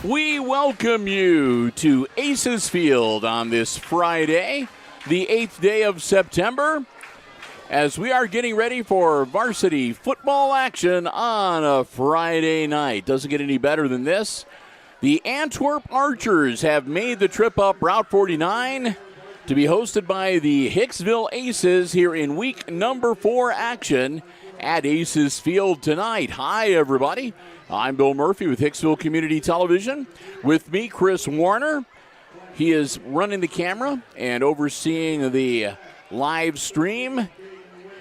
We welcome you to Aces Field on this Friday, the 8th day of September, as we are getting ready for varsity football action on a Friday night. Doesn't get any better than this. The Antwerp Archers have made the trip up Route 49 to be hosted by the Hicksville Aces here in week number 4 action at Aces Field tonight. Hi, everybody. I'm Bill Murphy with Hicksville Community Television. With me, Chris Warner. He is running the camera and overseeing the live stream.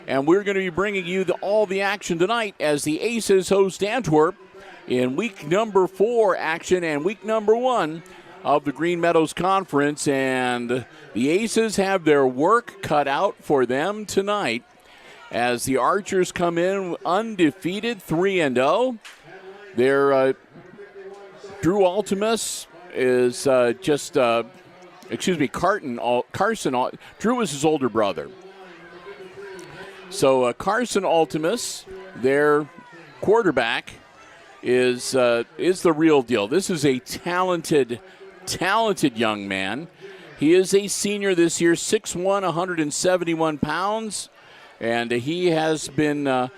And we're going to be bringing you all the action tonight as the Aces host Antwerp in week number 4 action and week number 1 of the Green Meadows Conference. And the Aces have their work cut out for them tonight as the Archers come in undefeated, 3-0. Their Drew Altimus is Carson. Drew is his older brother. So Carson Altimus, their quarterback, is the real deal. This is a talented young man. He is a senior this year, 6'1", 171 pounds, and he has been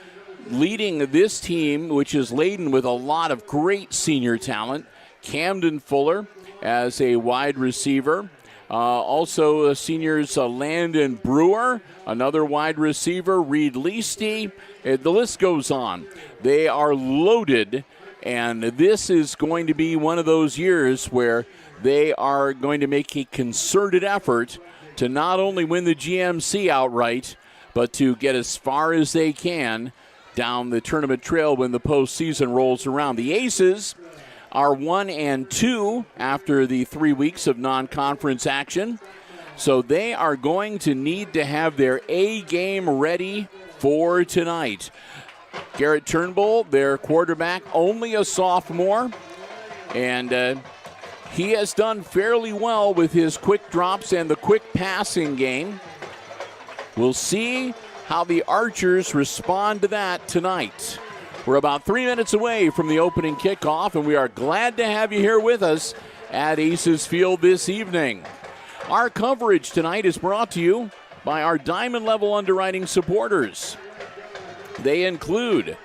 leading this team, which is laden with a lot of great senior talent. Camden Fuller as a wide receiver. Also seniors Landon Brewer, another wide receiver. Reed Leasty. The list goes on. They are loaded, and this is going to be one of those years where they are going to make a concerted effort to not only win the GMC outright, but to get as far as they can down the tournament trail when the postseason rolls around. The Aces are 1-2 after the 3 weeks of non-conference action, so they are going to need to have their A game ready for tonight. Garrett Turnbull, their quarterback, only a sophomore, and he has done fairly well with his quick drops and the quick passing game. We'll see how the Archers respond to that tonight. We're about 3 minutes away from the opening kickoff, and we are glad to have you here with us at Aces Field this evening. Our coverage tonight is brought to you by our Diamond Level Underwriting supporters. They include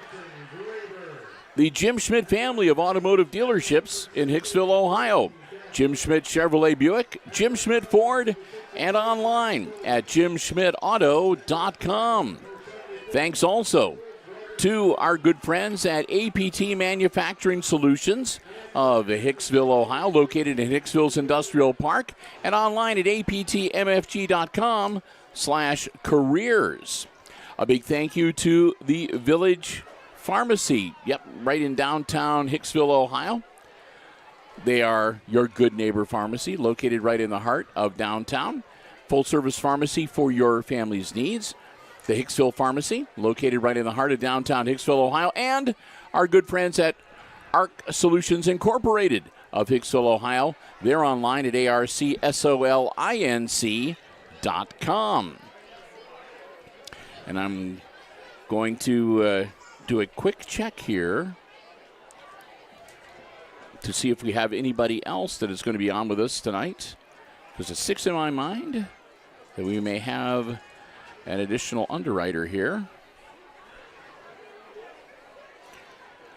the Jim Schmidt family of automotive dealerships in Hicksville, Ohio. Jim Schmidt Chevrolet Buick, Jim Schmidt Ford, and online at jimschmidtauto.com. Thanks also to our good friends at APT Manufacturing Solutions of Hicksville, Ohio, located in Hicksville's Industrial Park, and online at aptmfg.com/careers. A big thank you to the Village Pharmacy, right in downtown Hicksville, Ohio. They are your good neighbor pharmacy, located right in the heart of downtown. Full-service pharmacy for your family's needs. The Hicksville Pharmacy, located right in the heart of downtown Hicksville, Ohio. And our good friends at ARC Solutions Incorporated of Hicksville, Ohio. They're online at arcsolinc.com. And I'm going to do a quick check here to see if we have anybody else that is going to be on with us tonight. There's a 6 in my mind that we may have an additional underwriter here.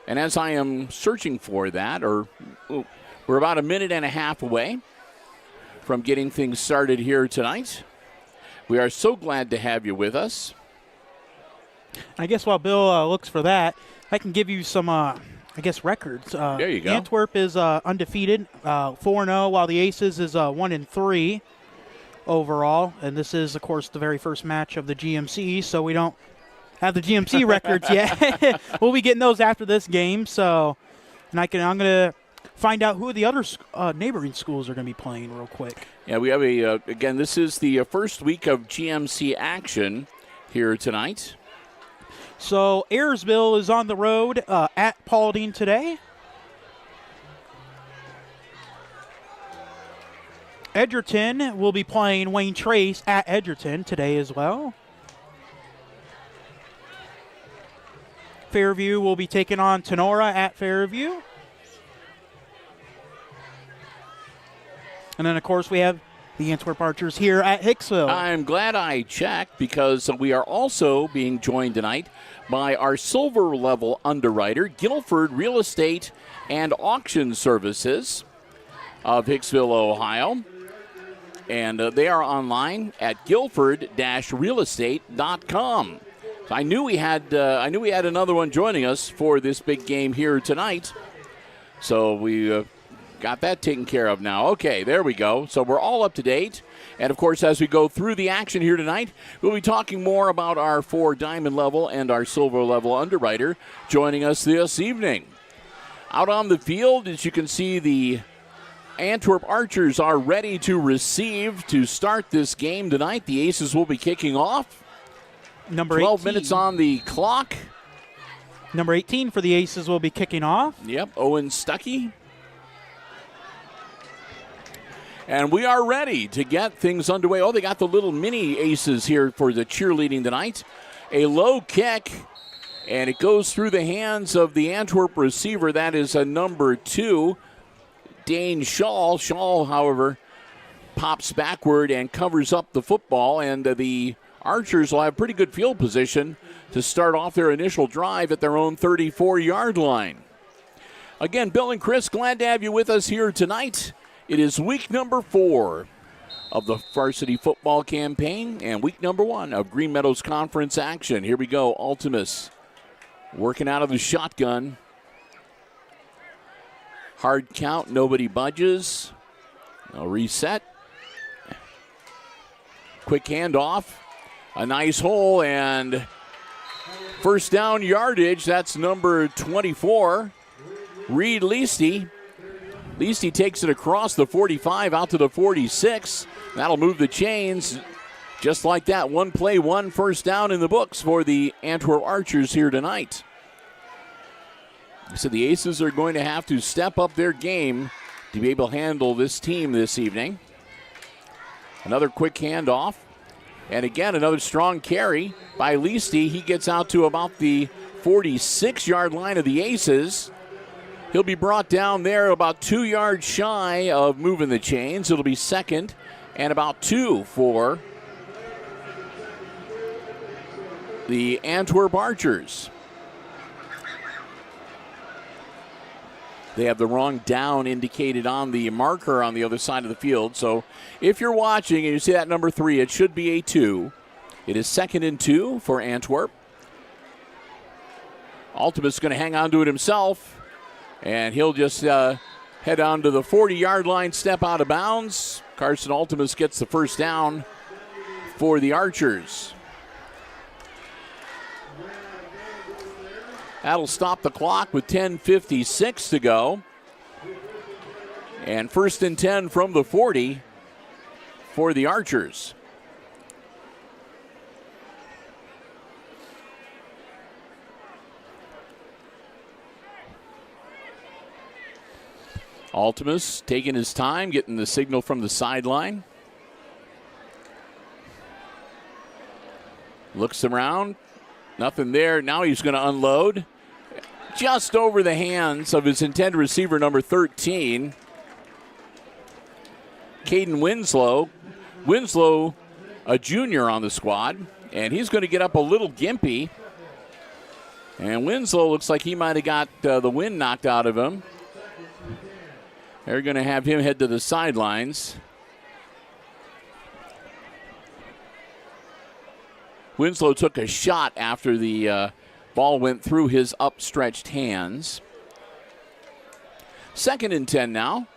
And as I am searching for that, we're about a minute and a half away from getting things started here tonight. We are so glad to have you with us. I guess while Bill looks for that, I can give you some, records. There you go. Antwerp is undefeated, 4-0, while the Aces is 1-3 overall. And this is, of course, the very first match of the GMC, so we don't have the GMC records yet. We'll be getting those after this game. So, and I'm going to find out who the other neighboring schools are going to be playing real quick. Yeah, we have again, this is the first week of GMC action here tonight. So Ayersville is on the road at Paulding today. Edgerton will be playing Wayne Trace at Edgerton today as well. Fairview will be taking on Tenora at Fairview. And then, of course, we have the Antwerp Archers here at Hicksville. I'm glad I checked because we are also being joined tonight by our silver level underwriter, Guilford Real Estate and Auction Services of Hicksville, Ohio. And they are online at guilford-realestate.com. So I knew we had another one joining us for this big game here tonight. So we got that taken care of now. Okay, there we go. So we're all up to date. And, of course, as we go through the action here tonight, we'll be talking more about our 4 diamond level and our silver level underwriter joining us this evening. Out on the field, as you can see, the Antwerp Archers are ready to receive to start this game tonight. The Aces will be kicking off. Number 12 18. minutes on the clock. Number 18 for the Aces will be kicking off. Yep, Owen Stuckey. And we are ready to get things underway. Oh, they got the little mini Aces here for the cheerleading tonight. A low kick, and it goes through the hands of the Antwerp receiver. That is a number 2, Dane Shaw. Shaw, however, pops backward and covers up the football, and the Archers will have pretty good field position to start off their initial drive at their own 34-yard line. Again, Bill and Chris, glad to have you with us here tonight. It is week number 4 of the Varsity Football campaign and week number 1 of Green Meadows Conference action. Here we go, Ultimus working out of the shotgun. Hard count, nobody budges. A reset. Quick handoff. A nice hole and first down yardage. That's number 24, Reed Leasty. Leasty takes it across the 45 out to the 46. That'll move the chains. Just like that, one play, one first down in the books for the Antwerp Archers here tonight. So the Aces are going to have to step up their game to be able to handle this team this evening. Another quick handoff. And again, another strong carry by Leasty. He gets out to about the 46-yard line of the Aces. He'll be brought down there about 2 yards shy of moving the chains. It'll be second and about 2 for the Antwerp Archers. They have the wrong down indicated on the marker on the other side of the field. So if you're watching and you see that number 3, it should be a 2. It is second and 2 for Antwerp. Ultimus is going to hang on to it himself. And he'll just head on to the 40-yard line, step out of bounds. Carson Ultimus gets the first down for the Archers. That'll stop the clock with 10:56 to go. And first and 10 from the 40 for the Archers. Ultimus taking his time, getting the signal from the sideline. Looks around, nothing there. Now he's going to unload. Just over the hands of his intended receiver, number 13, Caden Winslow. Winslow, a junior on the squad, and he's going to get up a little gimpy. And Winslow looks like he might have got the wind knocked out of him. They're going to have him head to the sidelines. Winslow took a shot after the ball went through his upstretched hands. 2nd and 10 now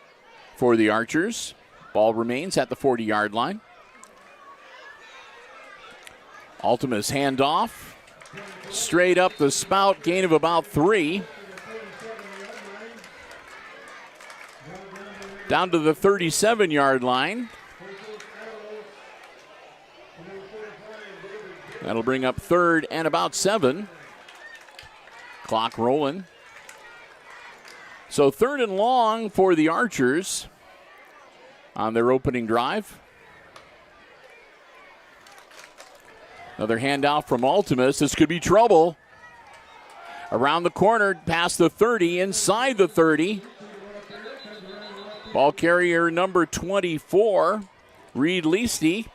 for the Archers. Ball remains at the 40-yard line. Altimus handoff. Straight up the spout, gain of about 3. Down to the 37-yard line. That'll bring up 3rd and about 7. Clock rolling. So 3rd and long for the Archers on their opening drive. Another handoff from Altimus. This could be trouble. Around the corner, past the 30, inside the 30. Ball carrier number 24, Reed Leasty.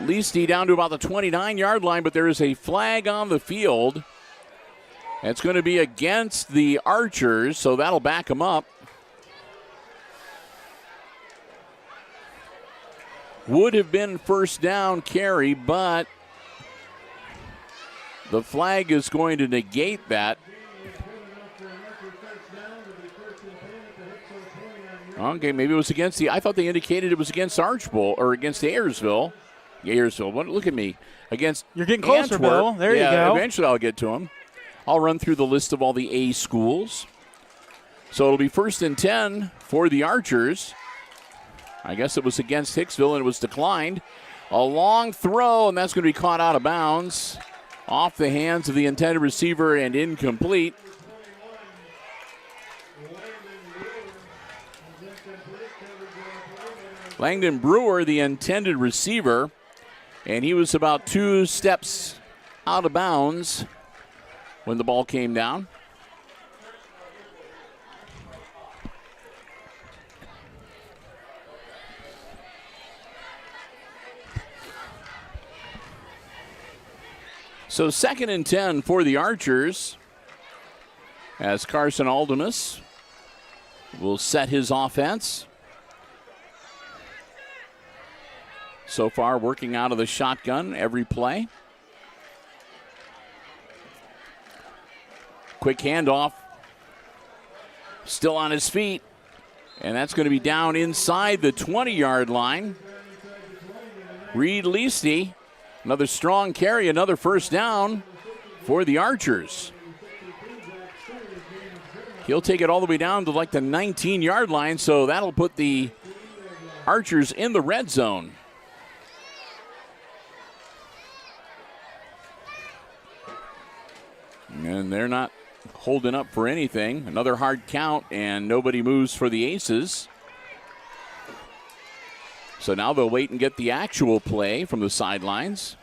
Leasty down to about the 29-yard line, but there is a flag on the field. It's going to be against the Archers, so that'll back them up. Would have been first down carry, but the flag is going to negate that. Okay, maybe it was against I thought they indicated it was against Archbold or against Ayersville. Look at me. Against You're getting closer, Antwerp. Bill. There you go. Eventually I'll get to them. I'll run through the list of all the A schools. So it'll be 1st and 10 for the Archers. I guess it was against Hicksville and it was declined. A long throw, and that's going to be caught out of bounds. Off the hands of the intended receiver and incomplete. Langdon Brewer, the intended receiver, and he was about 2 steps out of bounds when the ball came down. So 2nd and 10 for the Archers as Carson Aldemus will set his offense. So far, working out of the shotgun every play. Quick handoff. Still on his feet. And that's going to be down inside the 20-yard line. Reed Leasty, another strong carry, another first down for the Archers. He'll take it all the way down to like the 19-yard line, so that'll put the Archers in the red zone. And they're not holding up for anything. Another hard count, and nobody moves for the Aces. So now they'll wait and get the actual play from the sidelines.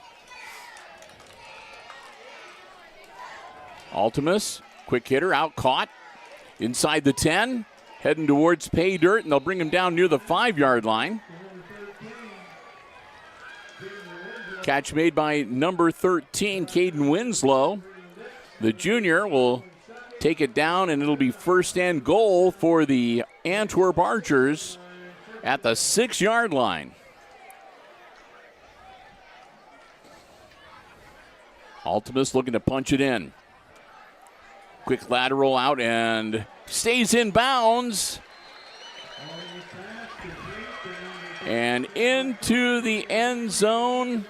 Altimus, quick hitter, out caught. Inside the 10, heading towards pay dirt, and they'll bring him down near the 5-yard line. Catch made by number 13, Caden Winslow. The junior will take it down, and it'll be 1st and goal for the Antwerp Archers at the 6-yard line. Altimus looking to punch it in. Quick lateral out and stays in bounds. And into the end zone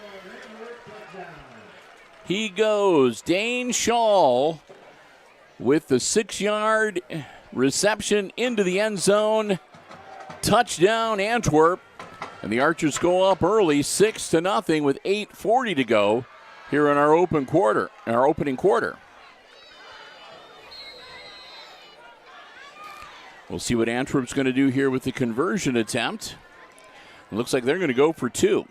he goes. Dane Shaw with the 6-yard reception into the end zone. Touchdown, Antwerp. And the Archers go up early, 6-0 with 8:40 to go here in our opening quarter. We'll see what Antwerp's going to do here with the conversion attempt. It looks like they're going to go for 2.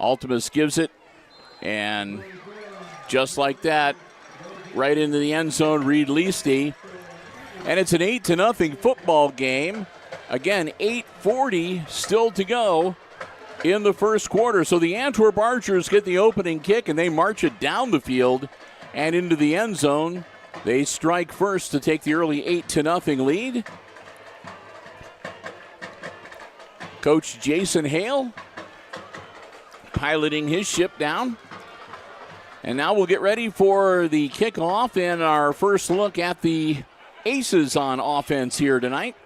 Altimus gives it, and just like that, right into the end zone, Reed Leasty. And it's an 8-0 football game. Again, 8:40 still to go in the first quarter. So the Antwerp Archers get the opening kick, and they march it down the field and into the end zone. They strike first to take the early 8-0 lead. Coach Jason Hale piloting his ship down. And now we'll get ready for the kickoff and our first look at the Aces on offense here tonight.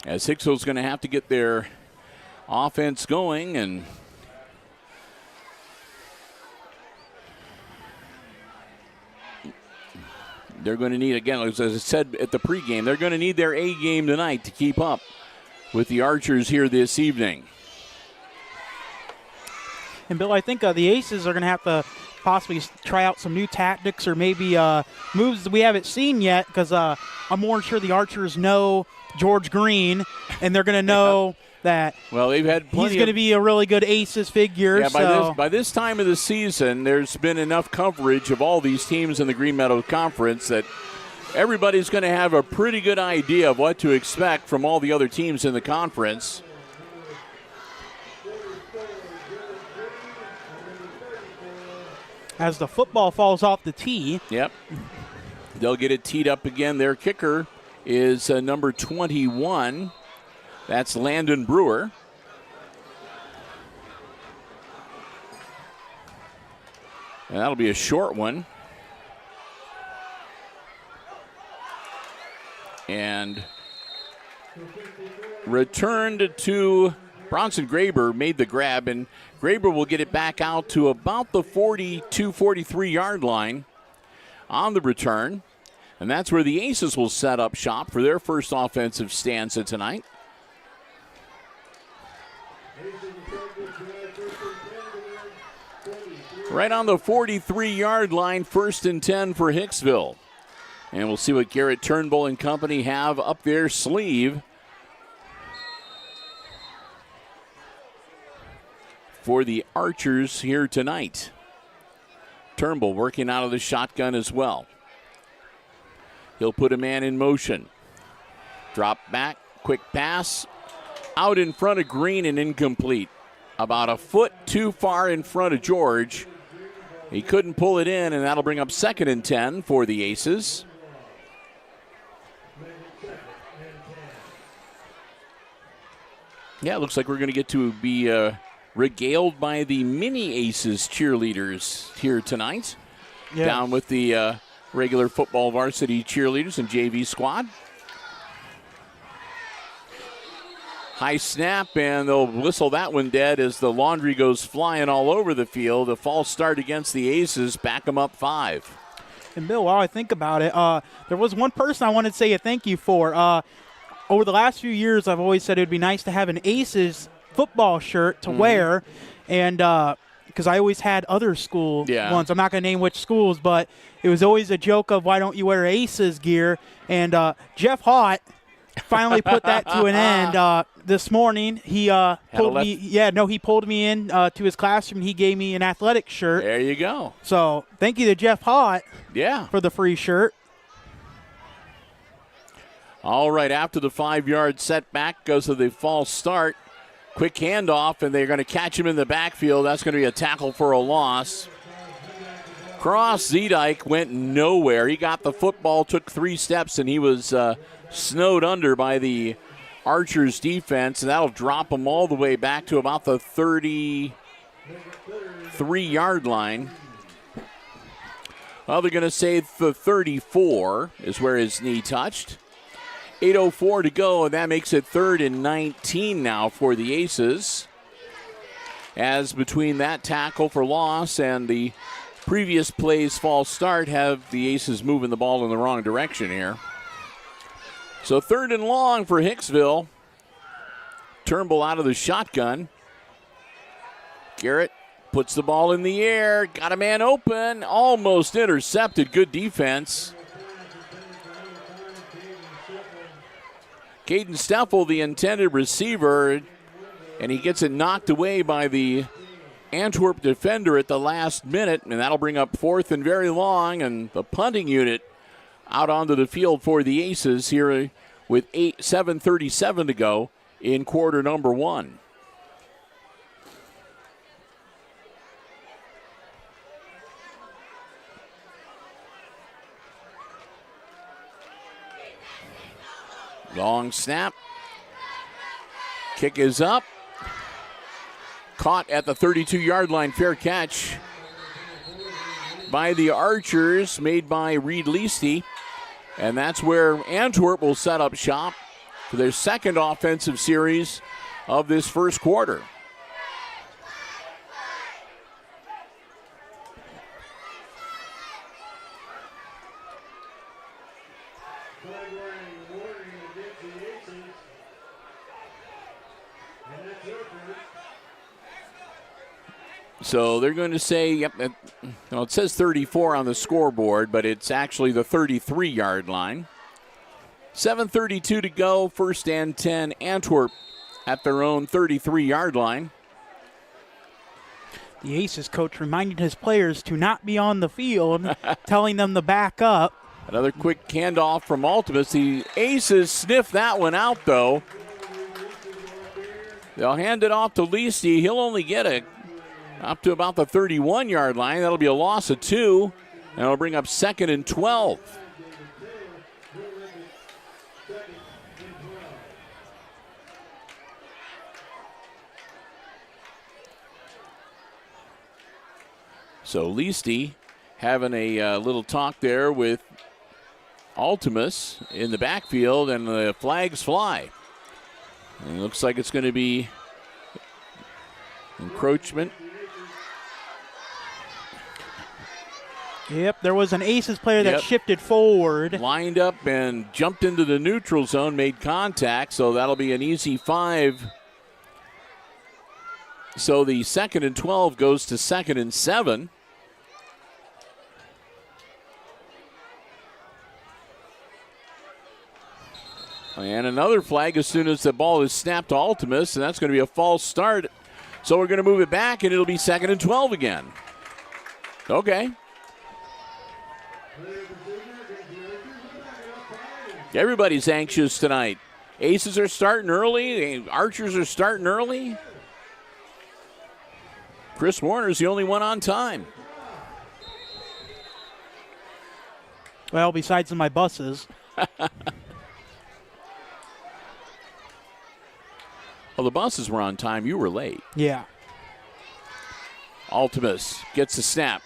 As Hicksville's going to have to get their offense going, and they're going to need, again, as I said at the pregame, they're going to need their A game tonight to keep up with the Archers here this evening. And, Bill, I think the Aces are going to have to possibly try out some new tactics or maybe moves that we haven't seen yet, because I'm more sure the Archers know George Green, and they're going to know that they've had he's going to be a really good Aces figure. Yeah, by this time of the season, there's been enough coverage of all these teams in the Green Meadow Conference that everybody's going to have a pretty good idea of what to expect from all the other teams in the conference. As the football falls off the tee. Yep. They'll get it teed up again. Their kicker is number 21. That's Landon Brewer. And that'll be a short one. And returned to Bronson Graber, made the grab, and Graber will get it back out to about the 42, 43-yard line on the return. And that's where the Aces will set up shop for their first offensive stanza tonight. Right on the 43-yard line, 1st and 10 for Hicksville. And we'll see what Garrett Turnbull and company have up their sleeve for the Archers here tonight. Turnbull working out of the shotgun as well. He'll put a man in motion. Drop back, quick pass, out in front of Green and incomplete. About a foot too far in front of George. He couldn't pull it in, and that'll bring up 2nd and 10 for the Aces. Yeah, it looks like we're going to get to be regaled by the mini Aces cheerleaders here tonight. Yeah. Down with the regular football varsity cheerleaders and JV squad. High snap, and they'll whistle that one dead as the laundry goes flying all over the field. A false start against the Aces, back them up 5. And, Bill, while I think about it, there was one person I wanted to say a thank you for. Over the last few years, I've always said it would be nice to have an Aces football shirt to wear, and because I always had other school ones. I'm not going to name which schools, but it was always a joke of, why don't you wear Aces gear? And Jeff Haught finally put that to an end this morning. He pulled me. He pulled me in to his classroom. He gave me an athletic shirt. There you go. So thank you to Jeff Haught. Yeah. For the free shirt. All right, after the 5-yard setback goes to the false start. Quick handoff, and they're going to catch him in the backfield. That's going to be a tackle for a loss. Cross Zedike went nowhere. He got the football, took 3 steps, and he was snowed under by the Archers defense, and that'll drop him all the way back to about the 33-yard line. Well, they're going to say the 34 is where his knee touched. 8:04 to go, and that makes it 3rd and 19 now for the Aces. As between that tackle for loss and the previous play's false start have the Aces moving the ball in the wrong direction here. So 3rd and long for Hicksville. Turnbull out of the shotgun. Garrett puts the ball in the air, got a man open, almost intercepted. Good defense. Caden Steffel, the intended receiver, and he gets it knocked away by the Antwerp defender at the last minute, and that'll bring up 4th and very long, and the punting unit out onto the field for the Aces here with 7:37 to go in quarter number 1. Long snap. Kick is up. Caught at the 32-yard line. Fair catch by the Archers, made by Reed Leasty. And that's where Antwerp will set up shop for their second offensive series of this first quarter. So they're going to say, yep, well, it says 34 on the scoreboard, but it's actually the 33-yard line. 7:32 to go, first and 10, Antwerp at their own 33-yard line. The Aces coach reminded his players to not be on the field, telling them to back up. Another quick handoff from Ultimus. The Aces sniff that one out, though. They'll hand it off to Leasty. He'll only get it up to about the 31-yard line. That'll be a loss of 2, and it'll bring up 2nd and 12. So Leasty having a little talk there with Ultimus in the backfield, and the flags fly. And it looks like it's going to be encroachment. Yep, there was an Aces player that shifted forward. Lined up and jumped into the neutral zone, made contact, so that'll be an easy 5. So the 2nd and 12 goes to 2nd and 7. And another flag as soon as the ball is snapped to Ultimus, and that's going to be a false start. So we're going to move it back, and it'll be 2nd and 12 again. Okay. Everybody's anxious tonight. Aces are starting early. The Archers are starting early. Chris Warner's the only one on time. Well, besides my buses. Well, the buses were on time. You were late. Yeah. Ultimus gets the snap.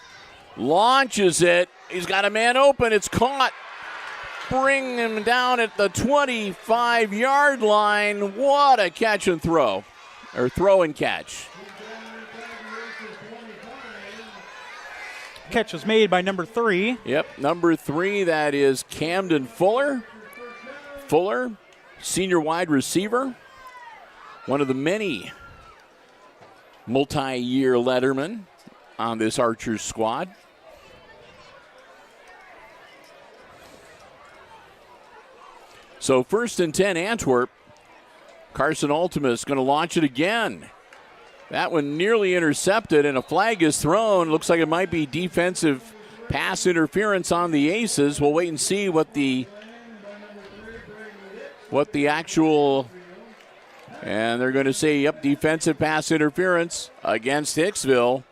Launches it. He's got a man open. It's caught. Bring him down at the 25-yard line. What a catch and throw. Or throw and catch. Catch was made by number 3. Yep, number 3, that is Camden Fuller. Fuller, senior wide receiver. One of the many multi-year lettermen on this Archers squad. So 1st and 10, Antwerp. Carson Ultimus going to launch it again. That one nearly intercepted, and a flag is thrown. Looks like it might be defensive pass interference on the Aces. We'll wait and see what the actual, and they're going to say, yep, defensive pass interference against Hicksville.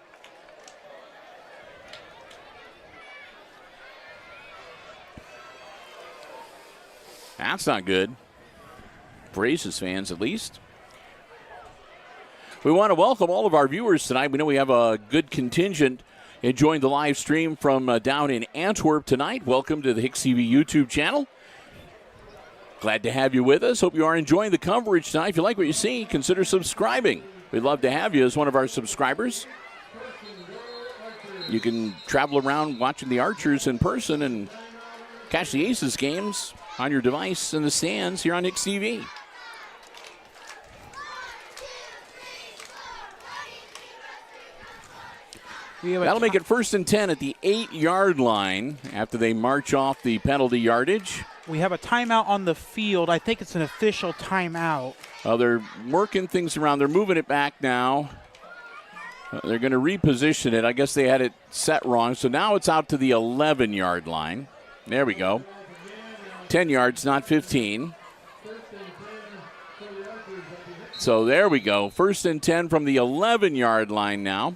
That's not good for Aces fans, at least. We want to welcome all of our viewers tonight. We know we have a good contingent enjoying the live stream from down in Antwerp tonight. Welcome to the HIX-TV YouTube channel. Glad to have you with us. Hope you are enjoying the coverage tonight. If you like what you see, consider subscribing. We'd love to have you as one of our subscribers. You can travel around watching the Archers in person and catch the Aces games on your device in the stands here on HIX-TV. That'll make it 1st and 10 at the 8-yard line after they march off the penalty yardage. We have a timeout on the field. I think it's an official timeout. They're working things around. They're moving it back now. They're going to reposition it. I guess they had it set wrong. So now it's out to the 11-yard line. There we go. 10 yards, not 15. So there we go. 1st and 10 from the 11-yard line now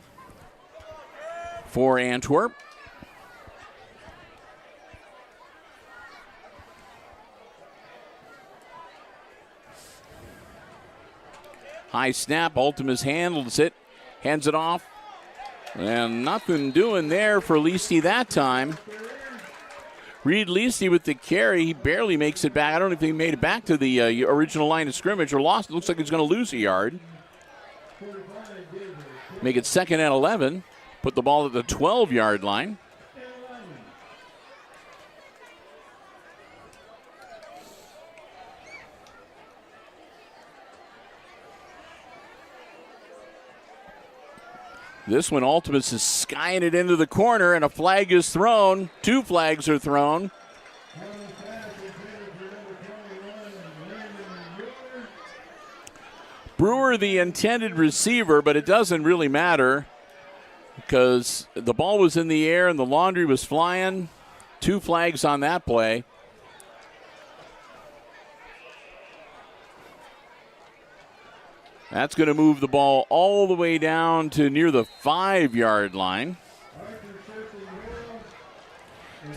for Antwerp. High snap. Ultimus handles it. Hands it off. And nothing doing there for Leasty that time. Reed Leasty with the carry. He barely makes it back. I don't know if he made it back to the original line of scrimmage or lost. It looks like he's going to lose a yard. Make it 2nd and 11. Put the ball at the 12-yard line. This one, Ultimus is skying it into the corner, and a flag is thrown. 2 flags are thrown. Brewer, the intended receiver, but it doesn't really matter because the ball was in the air and the laundry was flying. 2 flags on that play. That's going to move the ball all the way down to near the 5-yard line.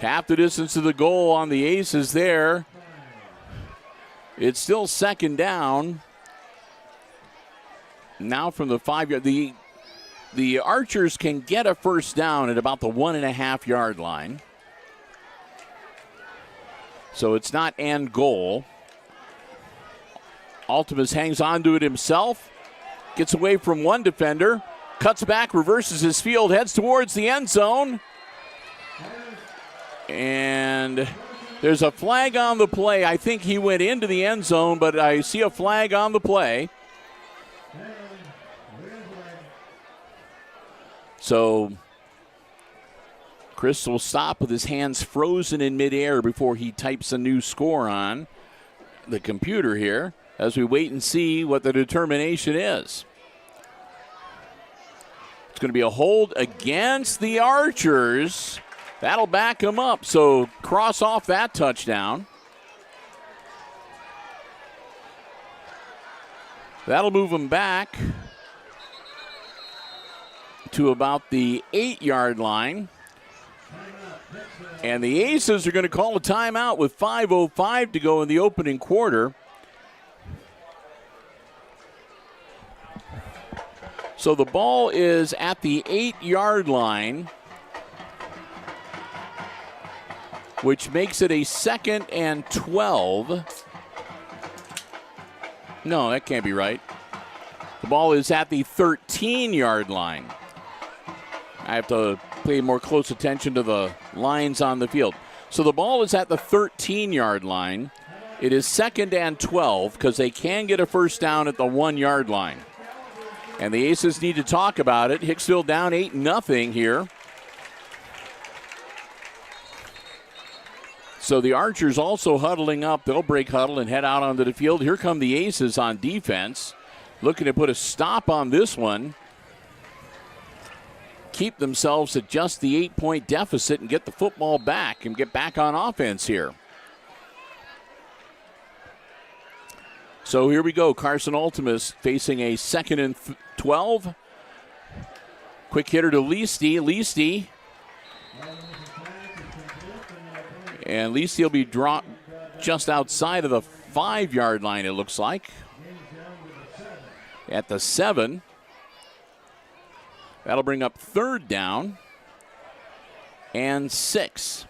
Half the distance to the goal on the Aces there. It's still 2nd down. Now from the 5-yard, the Archers can get a first down at about the 1.5-yard line. So it's not end goal. Ultimus hangs on to it himself, gets away from one defender, cuts back, reverses his field, heads towards the end zone. And there's a flag on the play. I think he went into the end zone, but I see a flag on the play. So Chris will stop with his hands frozen in midair before he types a new score on the computer here, as we wait and see what the determination is. It's going to be a hold against the Archers. That'll back them up, so cross off that touchdown. That'll move them back to about the 8-yard line. And the Aces are going to call a timeout with 5:05 to go in the opening quarter. So the ball is at the 8-yard line, which makes it a 2nd and 12. No, that can't be right. The ball is at the 13-yard line. I have to pay more close attention to the lines on the field. So the ball is at the 13-yard line. It is 2nd and 12 because they can get a first down at the 1-yard line. And the Aces need to talk about it. Hicksville down 8-0 here. So the Archers also huddling up. They'll break huddle and head out onto the field. Here come the Aces on defense, looking to put a stop on this one. Keep themselves at just the 8-point deficit and get the football back and get back on offense here. So here we go. Carson Ultimus facing a 2nd and 12. Quick hitter to Leasty. And Leasty will be dropped just outside of the 5-yard line, it looks like. At the 7. That'll bring up 3rd down and 6.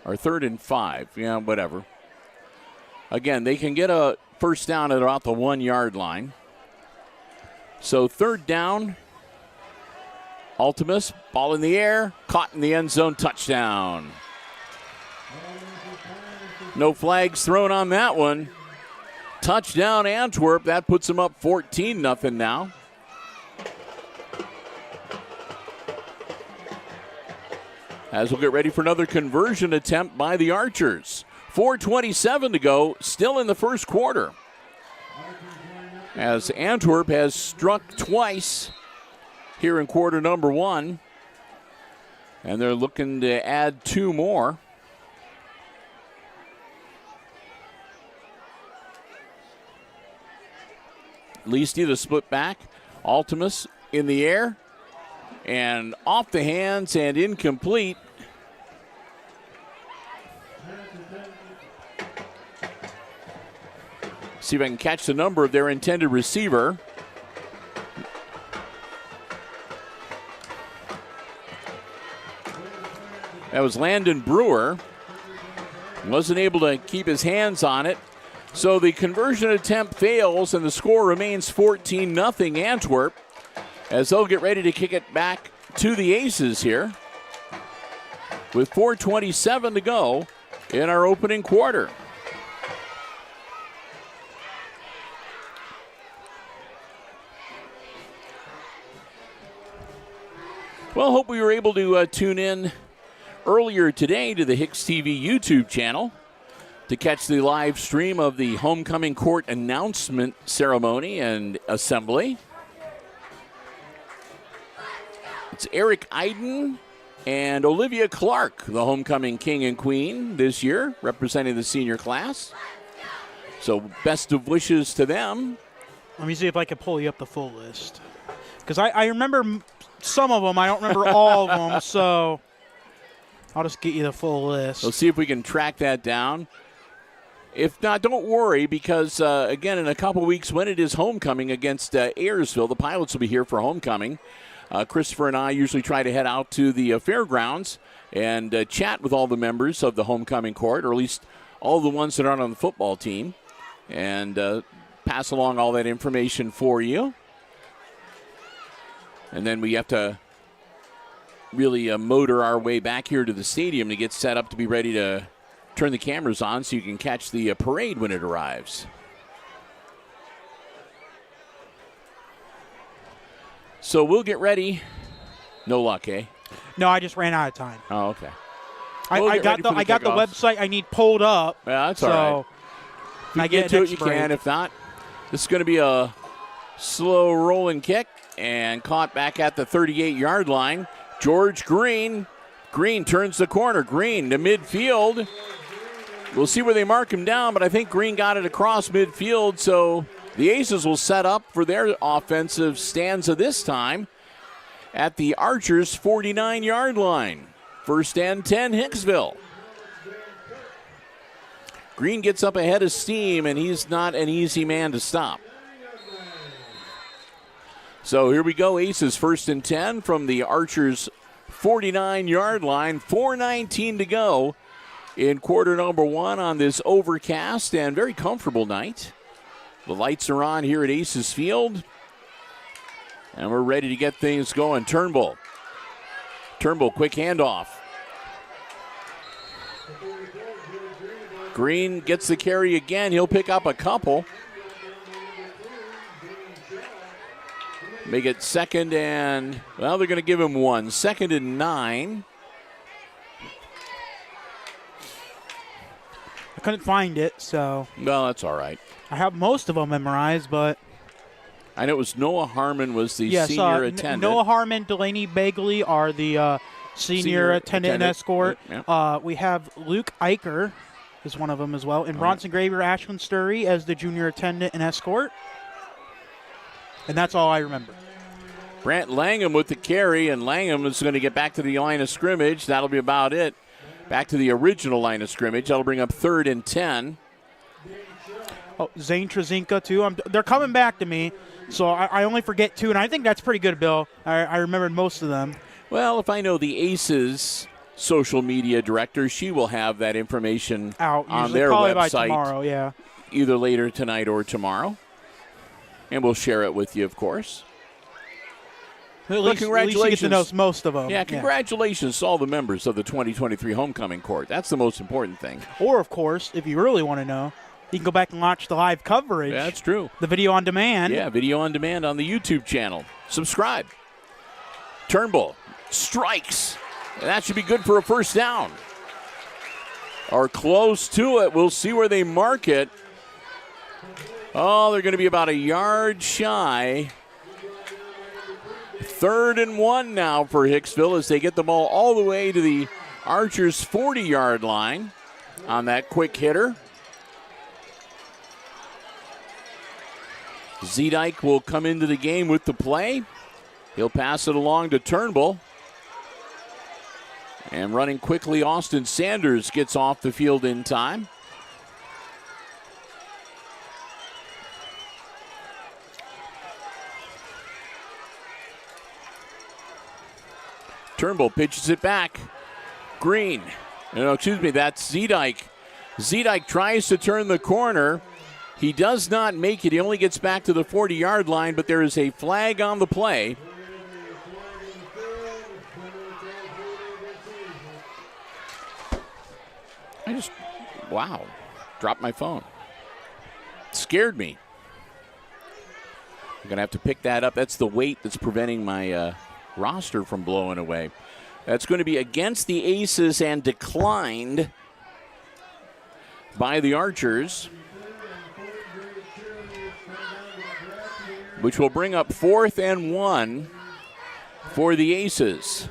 Or 3rd and 5. Yeah, whatever. Again, they can get a first down at about the 1-yard line. So 3rd down. Ultimus, ball in the air, caught in the end zone, touchdown. No flags thrown on that one. Touchdown Antwerp. That puts them up 14-0 now. As we'll get ready for another conversion attempt by the Archers. 4:27 to go, still in the first quarter. As Antwerp has struck twice here in quarter number 1. And they're looking to add 2 more. Leasty, the split back. Ultimus in the air. And off the hands and incomplete. See if I can catch the number of their intended receiver. That was Landon Brewer. Wasn't able to keep his hands on it. So the conversion attempt fails, and the score remains 14-0 Antwerp, as they'll get ready to kick it back to the Aces here with 4:27 to go in our opening quarter. Well, hope we were able to tune in earlier today to the HIX-TV YouTube channel to catch the live stream of the homecoming court announcement ceremony and assembly. It's Eric Iden and Olivia Clark, the homecoming king and queen this year, representing the senior class. So best of wishes to them. Let me see if I can pull you up the full list. Because I remember some of them. I don't remember all of them, so I'll just get you the full list. Let's see if we can track that down. If not, don't worry, because, again, in a couple weeks when it is homecoming against Ayersville, the Pilots will be here for homecoming. Christopher and I usually try to head out to the fairgrounds and chat with all the members of the homecoming court, or at least all the ones that aren't on the football team, and pass along all that information for you. And then we have to really motor our way back here to the stadium to get set up to be ready to turn the cameras on so you can catch the parade when it arrives. So we'll get ready. No luck, eh? No, I just ran out of time. Oh, okay. I got the website I need pulled up. Yeah, that's all right. If you get to it, you can. If not, this is going to be a slow rolling kick and caught back at the 38-yard line. George Green. Green turns the corner. Green to midfield. We'll see where they mark him down, but I think Green got it across midfield, so the Aces will set up for their offensive stanza this time at the Archers' 49-yard line. First and 10, Hicksville. Green gets up ahead of steam, and he's not an easy man to stop. So here we go, Aces first and 10 from the Archers' 49-yard line, 4:19 to go in quarter number one on this overcast and very comfortable night. The lights are on here at Aces Field, and we're ready to get things going. Turnbull, quick handoff. Green gets the carry again. He'll pick up a couple. Make it second and, well, they're going to give him one. 2nd and 9. I couldn't find it, so. Well, that's all right. I have most of them memorized, but. I know it was Noah Harmon was the senior attendant. Noah Harmon, Delaney Bagley are the senior attendant and escort. Yeah. We have Luke Eicher is one of them as well. And Bronson Graver, Ashland Sturry as the junior attendant and escort. And that's all I remember. Brant Langham with the carry, and Langham is going to get back to the line of scrimmage. That'll be about it. Back to the original line of scrimmage. That'll bring up 3rd and 10. Oh, Zane Trezinka, too. They're coming back to me, so I only forget 2, and I think that's pretty good, Bill. I remembered most of them. Well, if I know the Aces social media director, she will have that information out on their probably website by tomorrow, yeah. Either later tonight or tomorrow. And we'll share it with you, of course. At least you get to know most of them. Yeah, congratulations to all the members of the 2023 Homecoming Court. That's the most important thing. Or, of course, if you really want to know, you can go back and watch the live coverage. Yeah, that's true. The video on demand. Yeah, video on demand on the YouTube channel. Subscribe. Turnbull strikes. And that should be good for a first down. Or close to it. We'll see where they mark it. Oh, they're going to be about a yard shy. 3rd and 1 now for Hicksville as they get the ball all the way to the Archers' 40-yard line on that quick hitter. Zedike will come into the game with the play. He'll pass it along to Turnbull. And running quickly, Austin Sanders gets off the field in time. Turnbull pitches it back. Green. No, excuse me, that's Zedike. Zedike tries to turn the corner. He does not make it. He only gets back to the 40-yard line, but there is a flag on the play. Wow, dropped my phone. Scared me. I'm going to have to pick that up. That's the weight that's preventing my roster from blowing away. That's going to be against the Aces and declined by the Archers, which will bring up 4th and 1 for the Aces.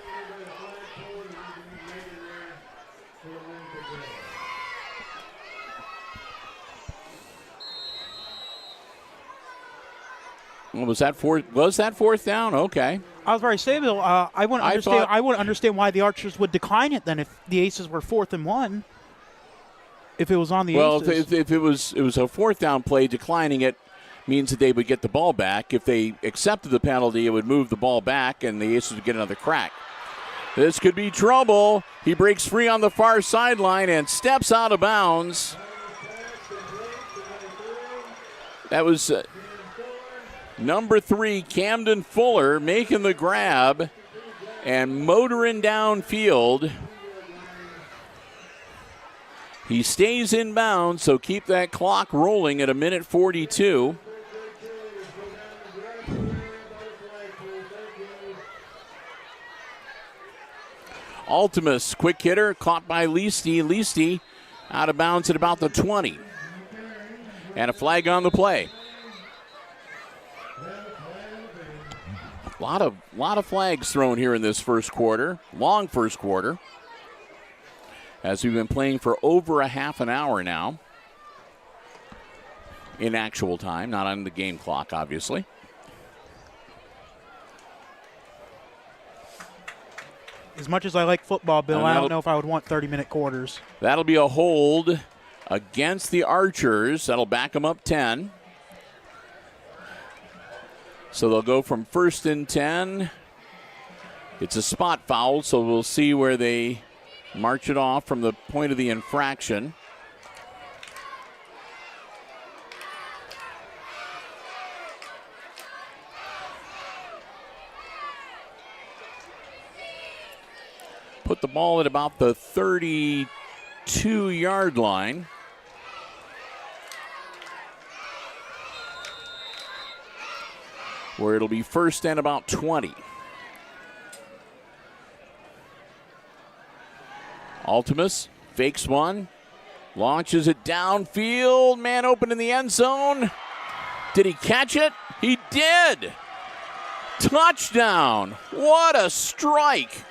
Was that fourth down? Okay. I was very say, Bill. I wouldn't understand why the Archers would decline it then if the Aces were 4th and 1. If it was on the Aces. Well, if it was a 4th down play, declining it means that they would get the ball back. If they accepted the penalty, it would move the ball back, and the Aces would get another crack. This could be trouble. He breaks free on the far sideline and steps out of bounds. That was number 3, Camden Fuller, making the grab and motoring downfield. He stays in bounds, so keep that clock rolling at 1:42. Ultimus, quick hitter, caught by Leasty. Leasty out of bounds at about the 20. And a flag on the play. A lot of flags thrown here in this first quarter. Long first quarter. As we've been playing for over a half an hour now. In actual time, not on the game clock, obviously. As much as I like football, Bill, I don't know if I would want 30-minute quarters. That'll be a hold against the Archers. That'll back them up 10. So they'll go from 1st and 10. It's a spot foul, so we'll see where they march it off from the point of the infraction. Put the ball at about the 32-yard line. Where it'll be 1st and about 20. Ultimus fakes one, launches it downfield, man open in the end zone. Did he catch it? He did! Touchdown! What a strike!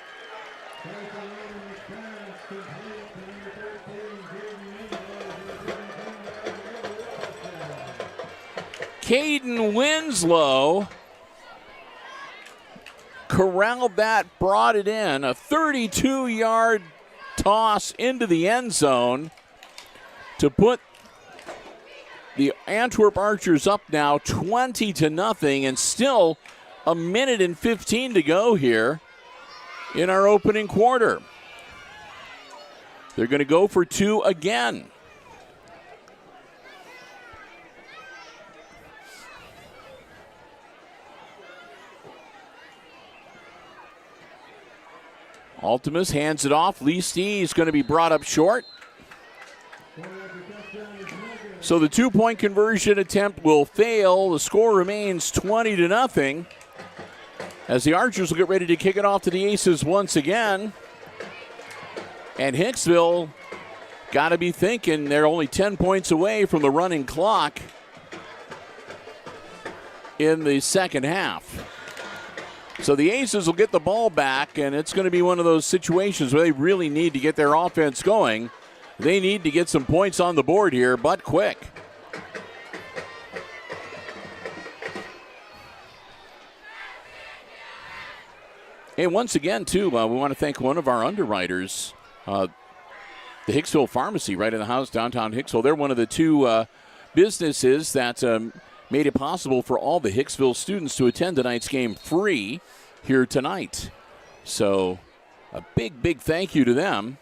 Caden Winslow corralled that, brought it in. A 32-yard toss into the end zone to put the Antwerp Archers up now 20-0, and still 1:15 to go here in our opening quarter. They're going to go for 2 again. Ultimus hands it off. Leasty is going to be brought up short. So the 2-point conversion attempt will fail. The score remains 20-0 as the Archers will get ready to kick it off to the Aces once again. And Hicksville got to be thinking they're only 10 points away from the running clock in the second half. So the Aces will get the ball back, and it's going to be one of those situations where they really need to get their offense going. They need to get some points on the board here, but quick. Hey, once again, too, we want to thank one of our underwriters, the Hicksville Pharmacy right in the house, downtown Hicksville. They're one of the 2 businesses that made it possible for all the Hicksville students to attend tonight's game free here tonight. So a big thank you to them.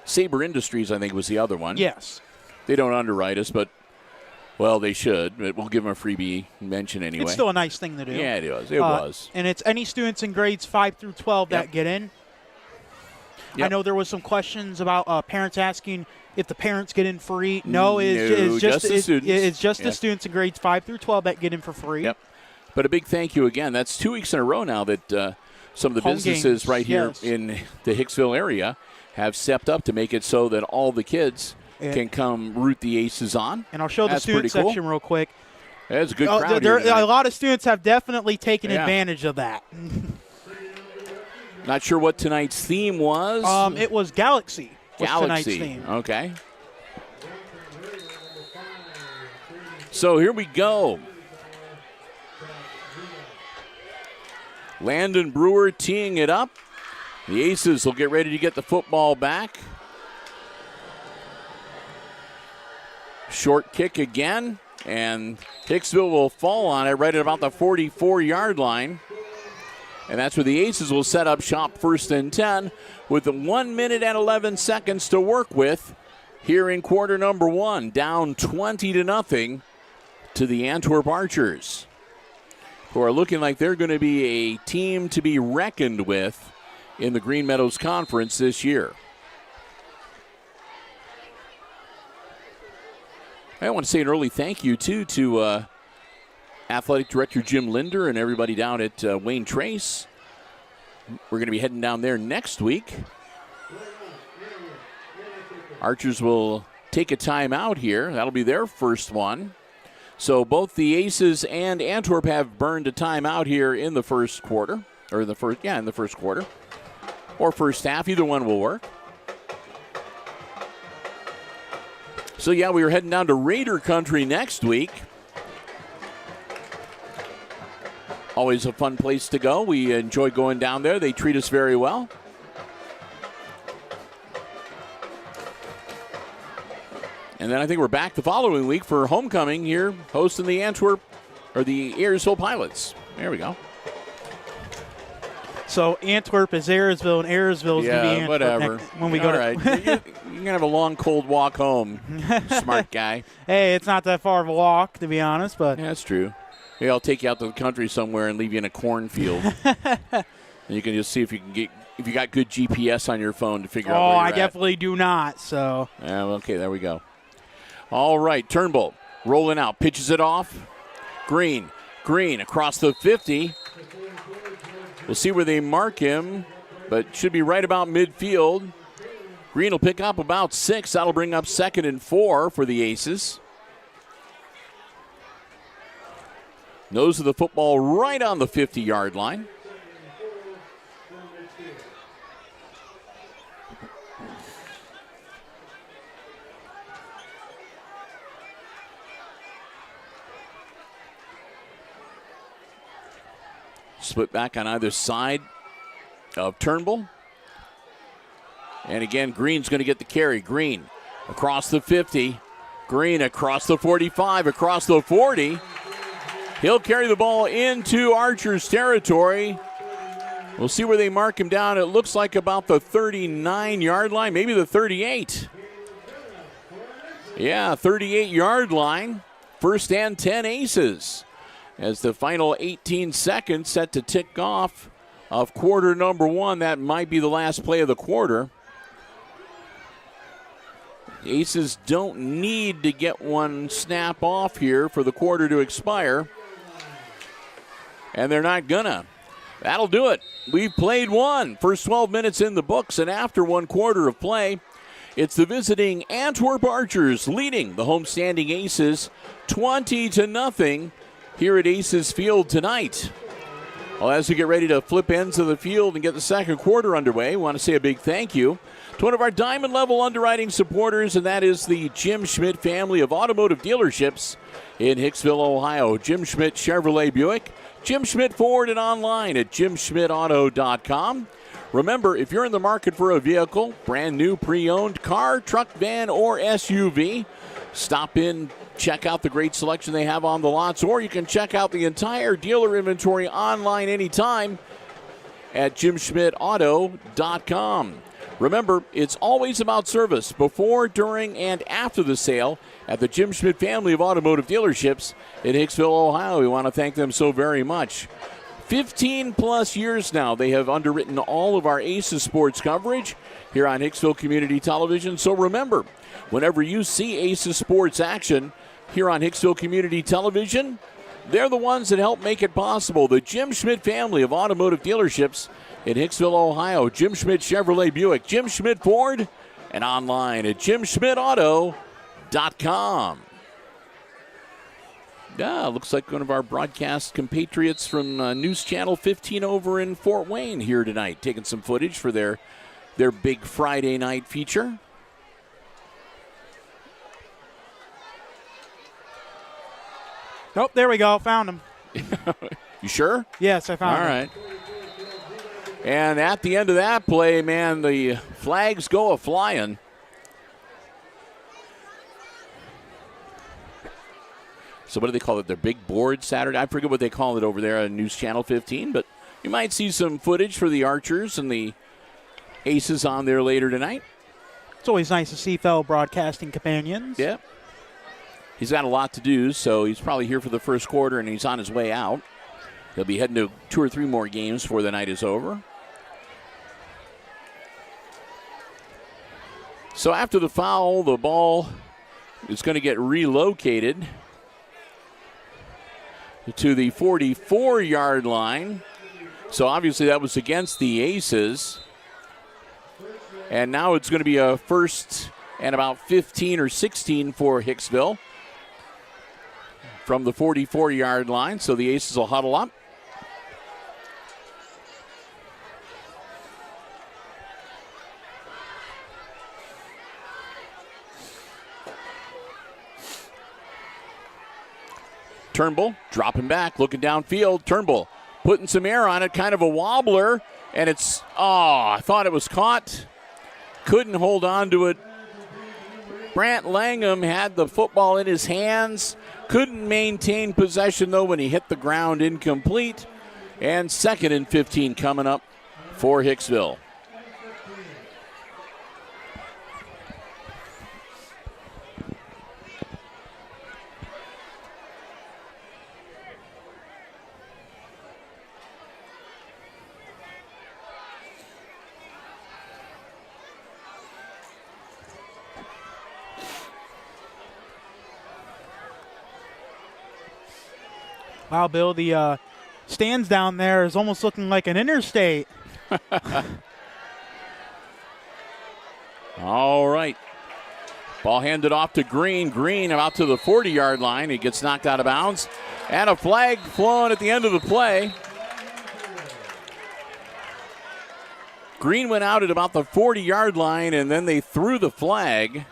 Sabre Industries, I think, was the other one. Yes. They don't underwrite us, but, well, they should. But we'll give them a freebie mention anyway. It's still a nice thing to do. Yeah, it was. It was. And it's any students in grades 5 through 12 that get in. Yep. I know there was some questions about parents asking if the parents get in free. No, it's just the students. It's just the students in grades 5 through 12 that get in for free. Yep. But a big thank you again. That's 2 weeks in a row now that some of the Home businesses games, right here in the Hicksville area have stepped up to make it so that all the kids can come root the Aces on. And I'll show the student cool. section real quick. That's a good crowd here a lot of students have definitely taken Yeah. advantage of that. Not sure what tonight's theme was. It was Galaxy. Tonight's theme. Okay. So here we go. Landon Brewer teeing it up. The Aces will get ready to get the football back. Short kick again, and Hicksville will fall on it right at about the 44-yard line. And that's where the Aces will set up shop 1st and 10 with 1 minute and 11 seconds to work with here in quarter number 1. Down 20-0 to the Antwerp Archers, who are looking like they're going to be a team to be reckoned with in the Green Meadows Conference this year. I want to say an early thank you, too, to Athletic Director Jim Linder and everybody down at Wayne Trace. We're going to be heading down there next week. Archers will take a timeout here. That'll be their first one. So both the Aces and Antwerp have burned a timeout here in the first quarter. Or in the first quarter. Or first half. Either one will work. So, yeah, we were heading down to Raider Country next week. Always a fun place to go. We enjoy going down there. They treat us very well. And then I think we're back the following week for homecoming here, hosting the Antwerp, or the Ayersville Pilots. There we go. So Antwerp is Ayersville, and Ayersville is going to be Antwerp whatever. when we All go right. to. You're going to have a long, cold walk home, smart guy. Hey, it's not that far of a walk, to be honest, but. Yeah, that's true. Maybe I'll take you out to the country somewhere and leave you in a cornfield. And you can just see if you got good GPS on your phone to figure out where you're I at. definitely do not, so. Yeah, okay, there we go. All right, Turnbull rolling out, pitches it off. Green across the 50. We'll see where they mark him, but should be right about midfield. Green will pick up about 6. That'll bring up 2nd and 4 for the Aces. Nose of the football right on the 50-yard line. Split back on either side of Turnbull. And again, Green's going to get the carry. Green across the 50. Green across the 45, across the 40. He'll carry the ball into Archer's territory. We'll see where they mark him down. It looks like about the 39-yard line, maybe the 38. Yeah, 38-yard line. 1st and 10 Aces. As the final 18 seconds set to tick off of quarter number 1. That might be the last play of the quarter. The Aces don't need to get one snap off here for the quarter to expire. And they're not gonna. That'll do it. We've played one. First 12 minutes in the books, and after 1 quarter of play, it's the visiting Antwerp Archers leading the homestanding Aces 20-0 here at Aces Field tonight. Well, as we get ready to flip ends of the field and get the second quarter underway, we want to say a big thank you to one of our diamond level underwriting supporters, and that is the Jim Schmidt family of automotive dealerships in Hicksville, Ohio. Jim Schmidt Chevrolet Buick, Jim Schmidt Ford, and online at jimschmidtauto.com. Remember, if you're in the market for a vehicle, brand new, pre-owned car, truck, van, or SUV, stop in, check out the great selection they have on the lots, or you can check out the entire dealer inventory online anytime at jimschmidtauto.com. Remember, it's always about service before, during, and after the sale at the Jim Schmidt family of automotive dealerships in Hicksville, Ohio. We want to thank them so very much. 15-plus years now, they have underwritten all of our Aces sports coverage here on Hicksville Community Television. So remember, whenever you see Aces sports action here on Hicksville Community Television, they're the ones that help make it possible. The Jim Schmidt family of automotive dealerships in Hicksville, Ohio. Jim Schmidt Chevrolet Buick, Jim Schmidt Ford, and online at jimschmidtauto.com. Yeah, looks like one of our broadcast compatriots from News Channel 15 over in Fort Wayne here tonight, taking some footage for their big Friday night feature. Oh, there we go. Found him. You sure? Yes, I found him. All right. And at the end of that play, man, the flags go a-flying. So what do they call it? Their big board Saturday? I forget what they call it over there on News Channel 15, but you might see some footage for the Archers and the Aces on there later tonight. It's always nice to see fellow broadcasting companions. Yeah. He's got a lot to do, so he's probably here for the first quarter, and he's on his way out. He'll be heading to 2 or 3 more games before the night is over. So after the foul, the ball is going to get relocated to the 44-yard line. So obviously that was against the Aces. And now it's going to be a first and about 15 or 16 for Hicksville from the 44-yard line. So the Aces will huddle up. Turnbull dropping back, looking downfield. Turnbull putting some air on it, kind of a wobbler, and it's, I thought it was caught. Couldn't hold on to it. Brant Langham had the football in his hands, couldn't maintain possession, though, when he hit the ground, incomplete. And 2nd and 15 coming up for Hicksville. Wow, Bill, the stands down there is almost looking like an interstate. All right. Ball handed off to Green. Green out to the 40-yard line. He gets knocked out of bounds. And a flag flown at the end of the play. Green went out at about the 40-yard line, and then they threw the flag.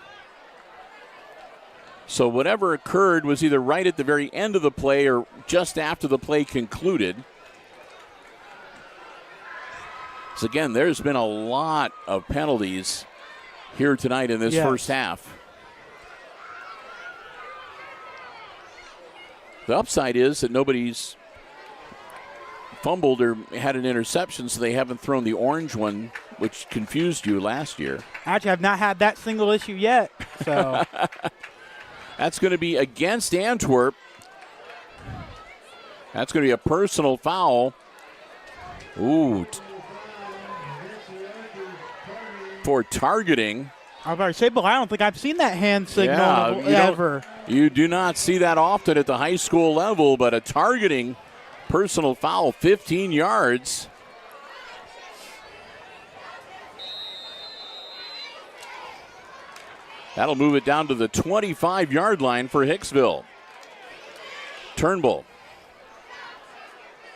So whatever occurred was either right at the very end of the play or just after the play concluded. So again, there's been a lot of penalties here tonight in this first half. The upside is that nobody's fumbled or had an interception, so they haven't thrown the orange one, which confused you last year. Actually, I've not had that single issue yet. So that's going to be against Antwerp. That's going to be a personal foul. Ooh. For targeting. I was about to say, but I don't think I've seen that hand signal ever. You do not see that often at the high school level, but a targeting personal foul, 15 yards. That'll move it down to the 25-yard line for Hicksville. Turnbull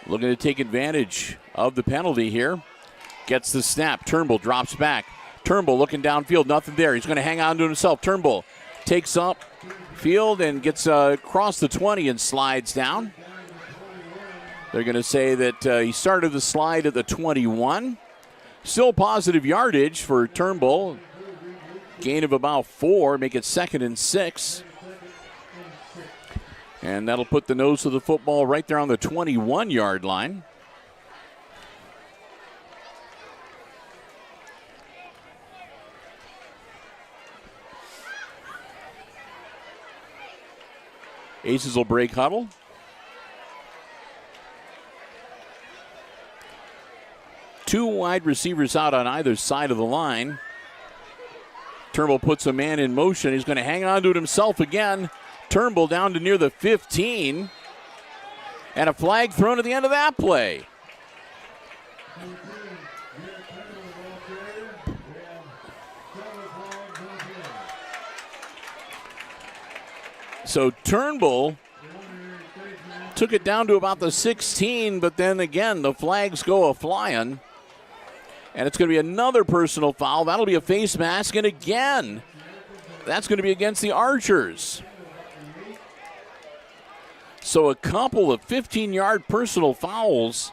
looking to take advantage of the penalty here. Gets the snap. Turnbull drops back. Turnbull looking downfield. Nothing there. He's going to hang on to himself. Turnbull takes up field and gets across the 20 and slides down. They're going to say that he started the slide at the 21. Still positive yardage for Turnbull. Gain of about 4, make it 2nd and 6. And that'll put the nose of the football right there on the 21-yard line. Aces will break huddle. Two wide receivers out on either side of the line. Turnbull puts a man in motion. He's going to hang on to it himself again. Turnbull down to near the 15. And a flag thrown at the end of that play. So Turnbull took it down to about the 16, but then again, the flags go a-flying. And it's going to be another personal foul. That'll be a face mask, and again, that's going to be against the Archers. So a couple of 15-yard personal fouls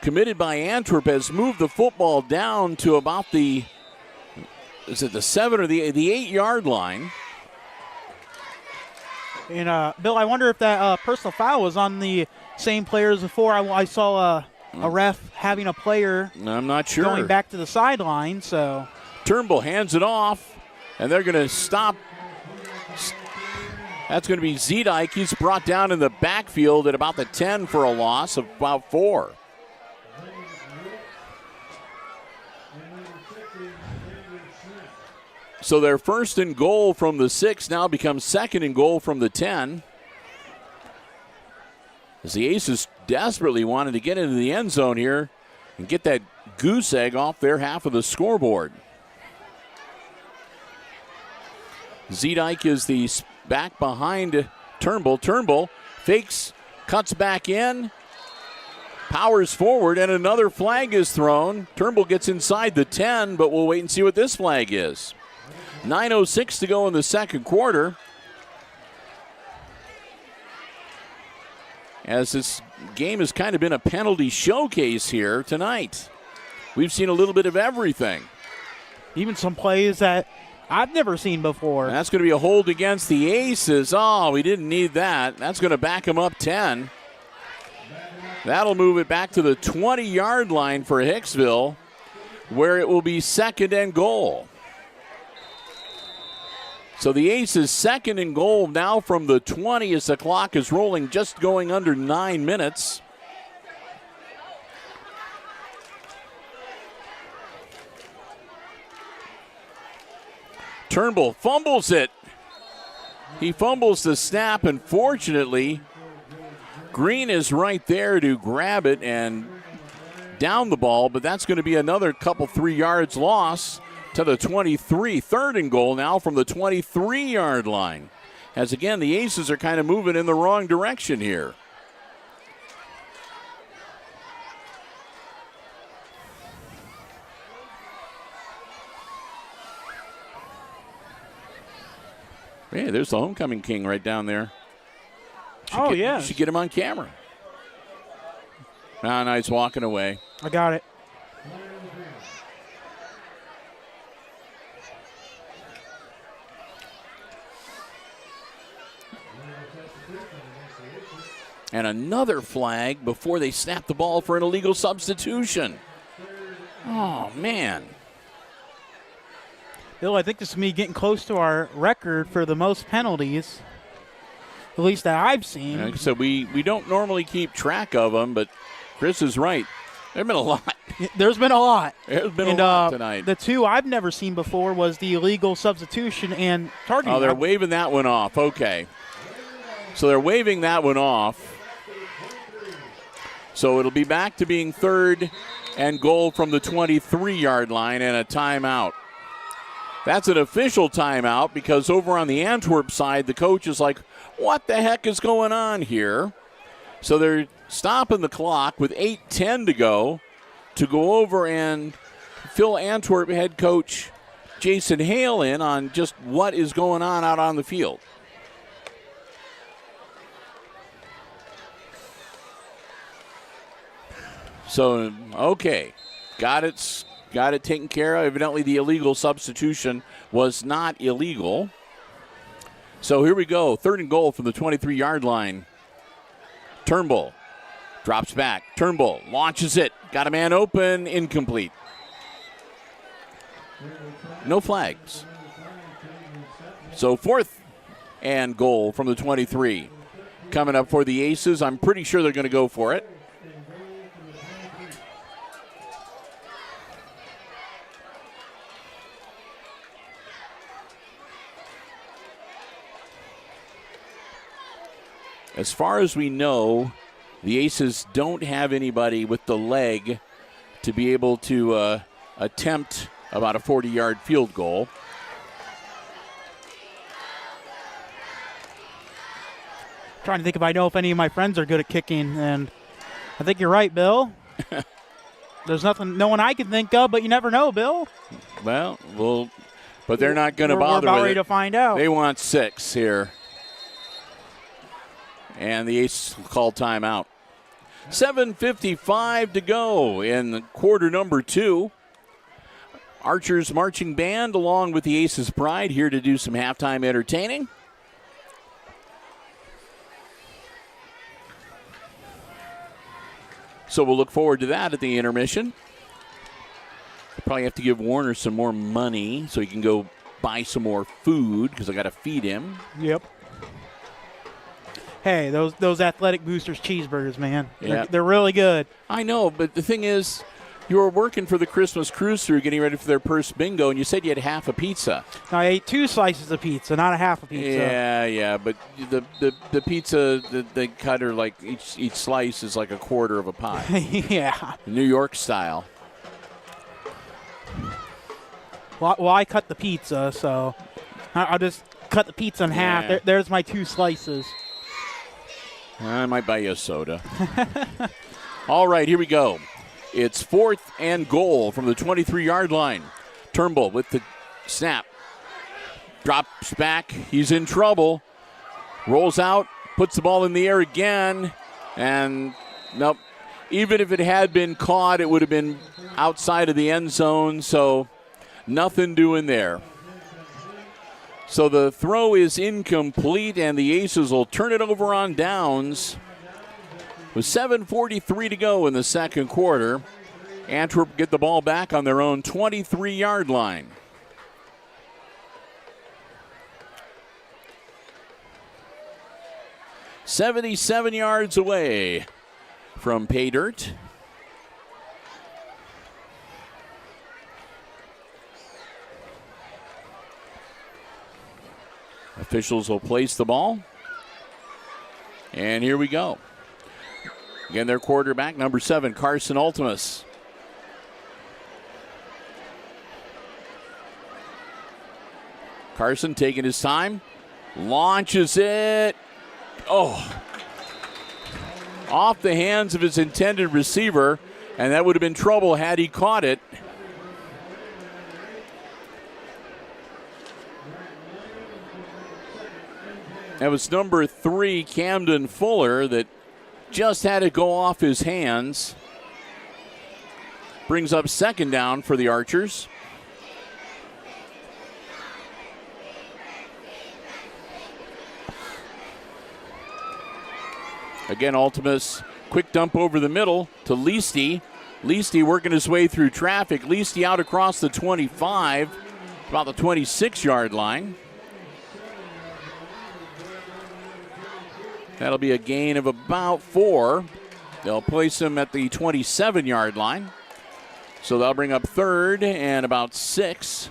committed by Antwerp has moved the football down to about the 7 or the 8-yard line. And, Bill, I wonder if that personal foul was on the same player as before. I saw a ref having a player I'm not sure. going back to the sideline. So Turnbull hands it off, and they're going to stop. That's going to be Zedike. He's brought down in the backfield at about the 10 for a loss of about 4. So their first and goal from the 6 now becomes second and goal from the 10. As the Aces desperately wanted to get into the end zone here and get that goose egg off their half of the scoreboard. Zedike is the back behind Turnbull. Turnbull fakes, cuts back in, powers forward, and another flag is thrown. Turnbull gets inside the 10, but we'll wait and see what this flag is. 9:06 to go in the second quarter. As this game has kind of been a penalty showcase here tonight. We've seen a little bit of everything. even some plays that I've never seen before. And that's going to be a hold against the Aces. Oh, we didn't need that. That's going to back them up 10. That'll move it back to the 20-yard line for Hicksville, where it will be second and goal. So the Aces second and goal now from the 20 as the clock is rolling, just going under 9 minutes. Turnbull fumbles it. He fumbles the snap, and fortunately, Green is right there to grab it and down the ball, but that's going to be another couple 3 yards loss to the 23. Third and goal now from the 23-yard line. As again, the Aces are kind of moving in the wrong direction here. Hey, there's the homecoming king right down there. Yeah. Should get him on camera. Ah, nice walking away. I got it. And another flag before they snap the ball for an illegal substitution. Oh, man. Bill, I think this is me getting close to our record for the most penalties, at least that I've seen. Like I said, we don't normally keep track of them, but Chris is right. There have been a lot. There's been a lot. There's been a lot tonight. The two I've never seen before was the illegal substitution and targeting. Oh, they're waving that one off. Okay. So they're waving that one off. So it'll be back to being third and goal from the 23-yard line and a timeout. That's an official timeout because over on the Antwerp side, the coach is like, what the heck is going on here? So they're stopping the clock with 8:10 to go over and fill Antwerp head coach Jason Hale in on just what is going on out on the field. So, okay, got it taken care of. Evidently the illegal substitution was not illegal. So here we go, third and goal from the 23-yard line. Turnbull drops back. Turnbull launches it. Got a man open, incomplete. No flags. So fourth and goal from the 23. coming up for the Aces. I'm pretty sure they're going to go for it. As far as we know, the Aces don't have anybody with the leg to be able to attempt about a 40-yard field goal. Trying to think if I know if any of my friends are good at kicking, and I think you're right, Bill. There's no one I can think of, but you never know, Bill. Well, but they're not going to bother We're about with ready it. to find out. They want 6 here. And the Aces call timeout. 7:55 to go in quarter number 2. Archer's Marching Band along with the Aces Pride here to do some halftime entertaining. So we'll look forward to that at the intermission. Probably have to give Warner some more money so he can go buy some more food because I got to feed him. Yep. Hey, those Athletic Boosters cheeseburgers, man. Yeah. They're really good. I know, but the thing is, you were working for the Christmas cruise through getting ready for their purse bingo, and you said you had half a pizza. I ate 2 slices of pizza, not a half a pizza. Yeah, but the pizza that they cut her like each slice is like a quarter of a pie. Yeah. New York style. Well, I cut the pizza, so I'll just cut the pizza in half. There's my 2 slices. I might buy you a soda. All right, here we go. It's 4th and goal from the 23-yard line. Turnbull with the snap. Drops back. He's in trouble. Rolls out. Puts the ball in the air again. And nope. Even if it had been caught, it would have been outside of the end zone. So nothing doing there. So the throw is incomplete, and the Aces will turn it over on downs. With 7:43 to go in the second quarter, Antwerp get the ball back on their own 23-yard line. "77 yards away from pay dirt. Officials will place the ball. And here we go. Again, their quarterback, number 7, Carson Ultimus. Carson taking his time. Launches it. Oh. Off the hands of his intended receiver. And that would have been trouble had he caught it. That was number 3, Camden Fuller, that just had to go off his hands. Brings up second down for the Archers. Again, Ultimus, quick dump over the middle to Leasty. Leasty working his way through traffic. Leasty out across the 25, about the 26-yard line. That'll be a gain of about 4. They'll place him at the 27-yard line. So they'll bring up 3rd and about 6.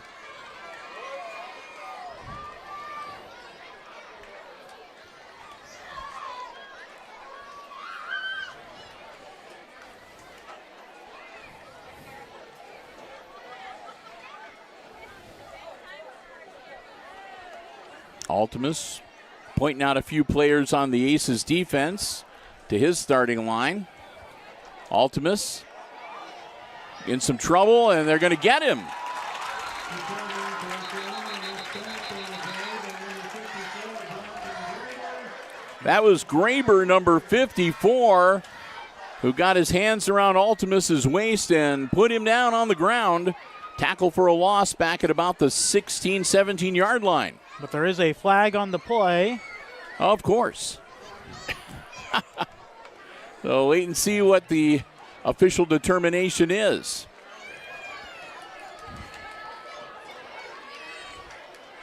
Ultimus pointing out a few players on the Aces defense to his starting line. Ultimus in some trouble, and they're going to get him. That was Graber, number 54, who got his hands around Ultimus's waist and put him down on the ground. Tackle for a loss back at about the 16, 17-yard line. But there is a flag on the play. Of course. So wait and see what the official determination is.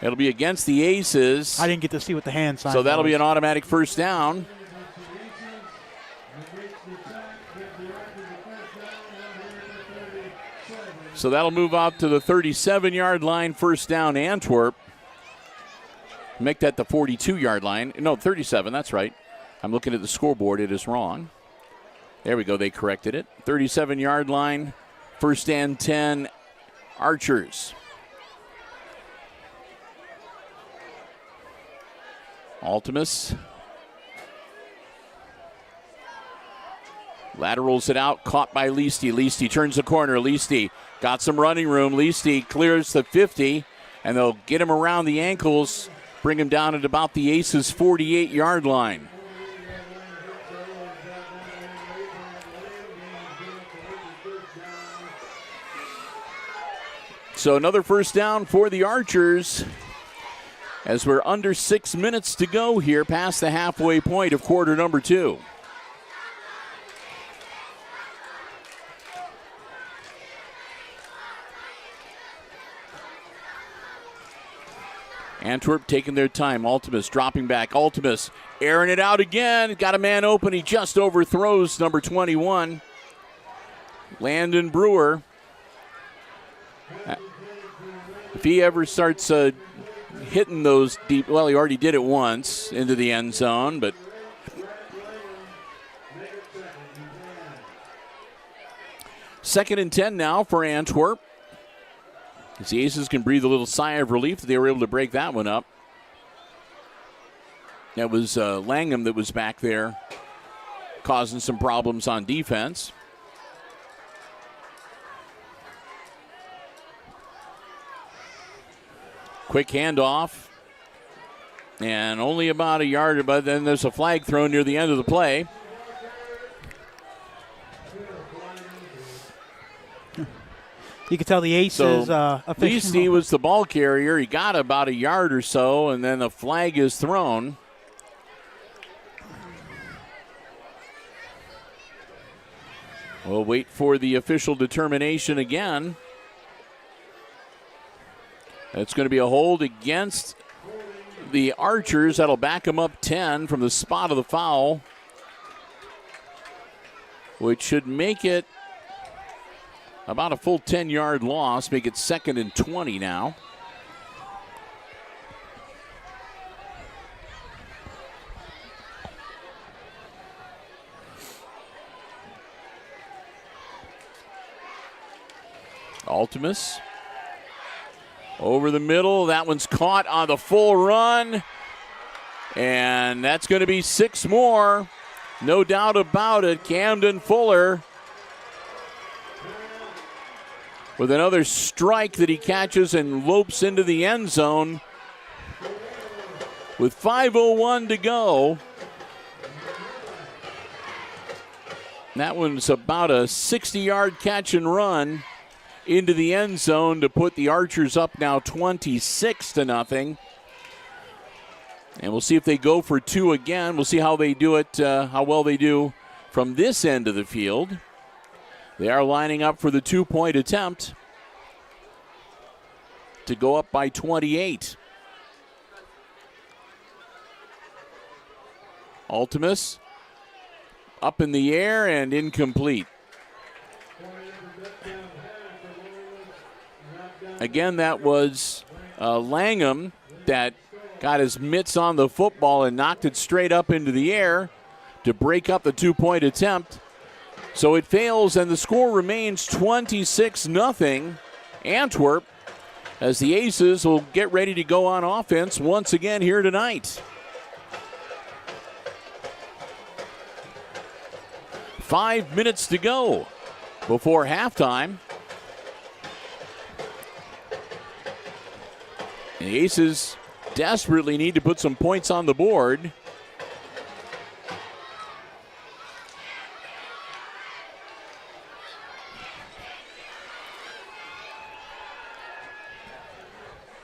It'll be against the Aces. I didn't get to see what the hand sign So that'll was. be an automatic first down. So that'll move out to the 37-yard line, first down, Antwerp. Make that the 42-yard line. No, 37, that's right. I'm looking at the scoreboard. It is wrong. There we go. They corrected it. 37-yard line, first and 10, Archers. Altimus laterals it out, caught by Leasty. Leasty turns the corner. Leasty got some running room. Leasty clears the 50, and they'll get him around the ankles, bring him down at about the Aces' 48-yard line. So another first down for the Archers as we're under 6 minutes to go here past the halfway point of quarter number 2. Antwerp taking their time. Altimus dropping back. Altimus airing it out again. Got a man open. He just overthrows number 21, Landon Brewer. If he ever starts hitting those deep, well, he already did it once into the end zone, but second and 10 now for Antwerp. As the Aces can breathe a little sigh of relief that they were able to break that one up. That was Langham that was back there causing some problems on defense. Quick handoff. And only about a yard, but then there's a flag thrown near the end of the play. You could tell the Aces Leasty was the ball carrier. He got about a yard or so, and then the flag is thrown. We'll wait for the official determination again. It's going to be a hold against the Archers. That'll back them up 10 from the spot of the foul, which should make it about a full 10-yard loss, make it second and 20 now. Altimus over the middle. That one's caught on the full run. And that's going to be 6 more. No doubt about it. Camden Fuller with another strike that he catches and lopes into the end zone with 5:01 to go. That one's about a 60-yard catch and run into the end zone to put the Archers up now 26-0. And we'll see if they go for 2 again. We'll see how they do it, how well they do from this end of the field. They are lining up for the 2-point attempt to go up by 28. Altimus up in the air and incomplete. Again, that was Langham that got his mitts on the football and knocked it straight up into the air to break up the 2-point attempt. So it fails, and the score remains 26-0 Antwerp, as the Aces will get ready to go on offense once again here tonight. 5 minutes to go before halftime. And the Aces desperately need to put some points on the board.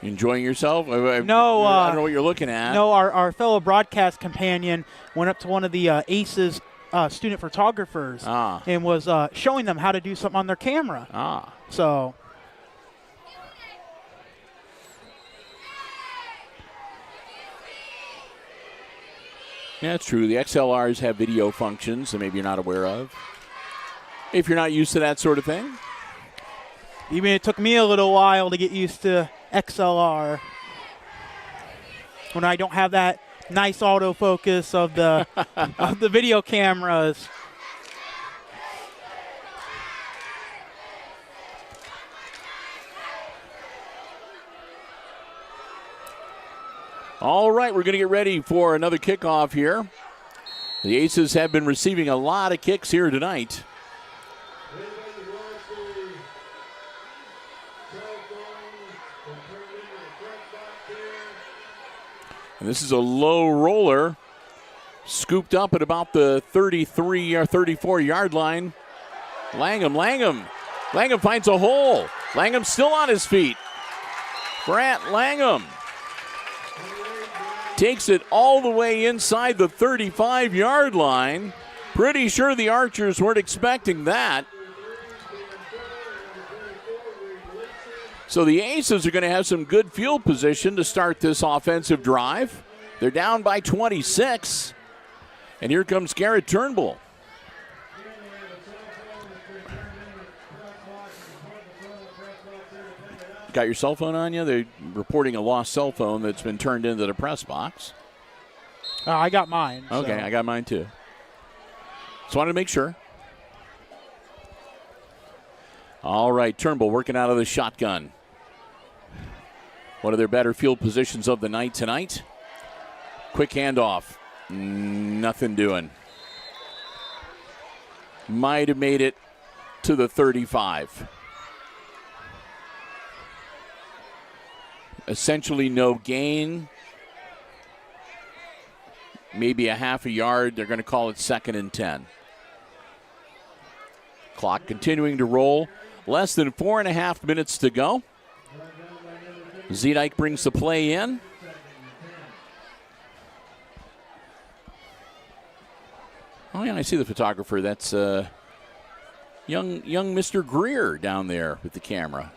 Enjoying yourself? No. I don't know what you're looking at. No, our fellow broadcast companion went up to one of the Aces student photographers and was showing them how to do something on their camera. So. Yeah, it's true. The XLRs have video functions that maybe you're not aware of, if you're not used to that sort of thing. Even it took me a little while to get used to XLR. When I don't have that nice autofocus of the of the video cameras. All right, we're going to get ready for another kickoff here. The Aces have been receiving a lot of kicks here tonight. And this is a low roller, scooped up at about the 33 or 34-yard line. Langham finds a hole. Langham still on his feet. Brant Langham takes it all the way inside the 35-yard line. Pretty sure the Archers weren't expecting that. So the Aces are going to have some good field position to start this offensive drive. They're down by 26. And here comes Garrett Turnbull. Got your cell phone on you? They're reporting a lost cell phone that's been turned into the press box. I got mine. Okay, so. I got mine too. Just wanted to make sure. All right, Turnbull working out of the shotgun. One of their better field positions of the night tonight. Quick handoff. Nothing doing. Might have made it to the 35. Essentially no gain. Maybe a half a yard. They're going to call it 2nd and 10. Clock continuing to roll. Less than 4.5 minutes to go. Zedike brings the play in. Oh, yeah, I see the photographer. That's young Mr. Greer down there with the camera.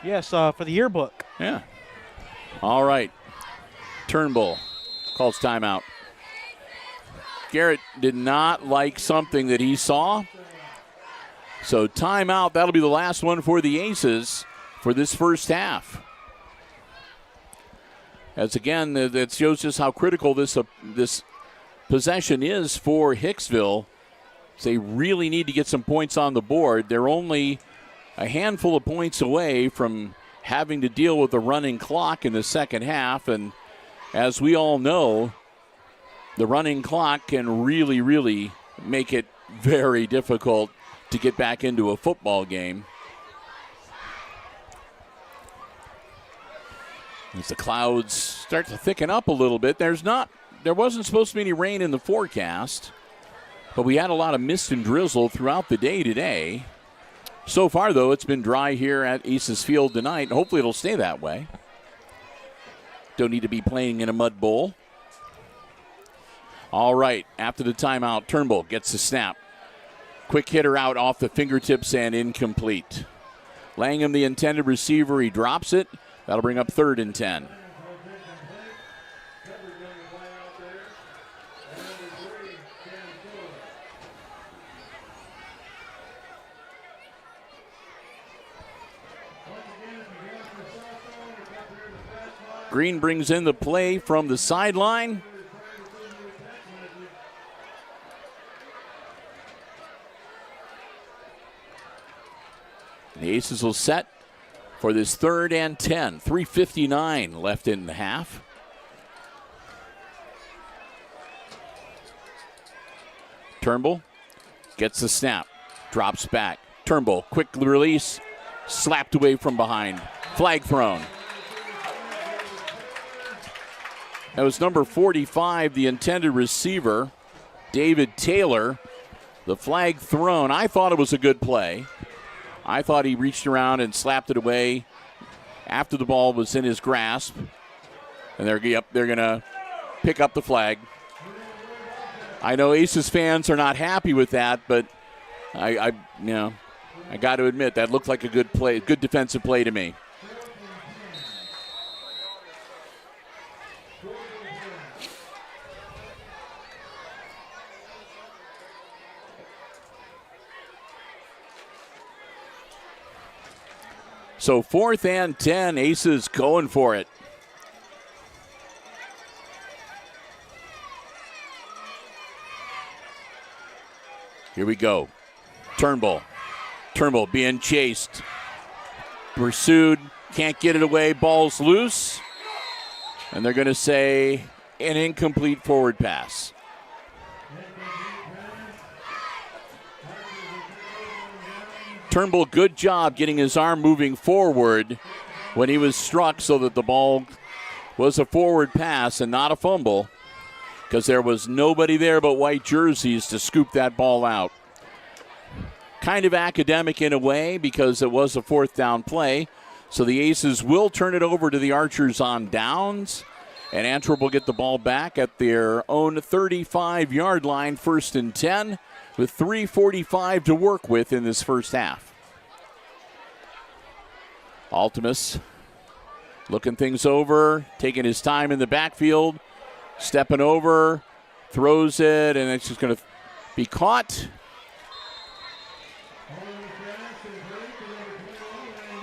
Yes, for the yearbook. Yeah. All right. Turnbull calls timeout. Garrett did not like something that he saw. So timeout. That'll be the last one for the Aces for this first half. As again, that shows just how critical this possession is for Hicksville. They really need to get some points on the board. They're only a handful of points away from having to deal with the running clock in the second half. And as we all know, the running clock can really, really make it very difficult to get back into a football game. As the clouds start to thicken up a little bit, there wasn't supposed to be any rain in the forecast, but we had a lot of mist and drizzle throughout the day today. So far, though, it's been dry here at Aces Field tonight. Hopefully it'll stay that way. Don't need to be playing in a mud bowl. All right, after the timeout, Turnbull gets the snap. Quick hitter out off the fingertips and incomplete. Langham, the intended receiver, he drops it. That'll bring up 3rd and 10. Green brings in the play from the sideline. The Aces will set for this 3rd and 10. 3:59 left in the half. Turnbull gets the snap, drops back. Turnbull, quick release, slapped away from behind. Flag thrown. That was number 45, the intended receiver, David Taylor. The flag thrown. I thought it was a good play. I thought he reached around and slapped it away after the ball was in his grasp. And they're going to pick up the flag. I know Aces fans are not happy with that, but I got to admit that looked like a good play, good defensive play to me. So 4th and 10, Aces going for it. Here we go. Turnbull being chased. Pursued, can't get it away, ball's loose. And they're going to say an incomplete forward pass. Turnbull, good job getting his arm moving forward when he was struck so that the ball was a forward pass and not a fumble, because there was nobody there but white jerseys to scoop that ball out. Kind of academic in a way because it was a 4th down play. So the Aces will turn it over to the Archers on downs, and Antwerp will get the ball back at their own 35-yard line, 1st and 10, with 3:45 to work with in this first half. Altimus looking things over, taking his time in the backfield, stepping over, throws it, and it's just going to be caught.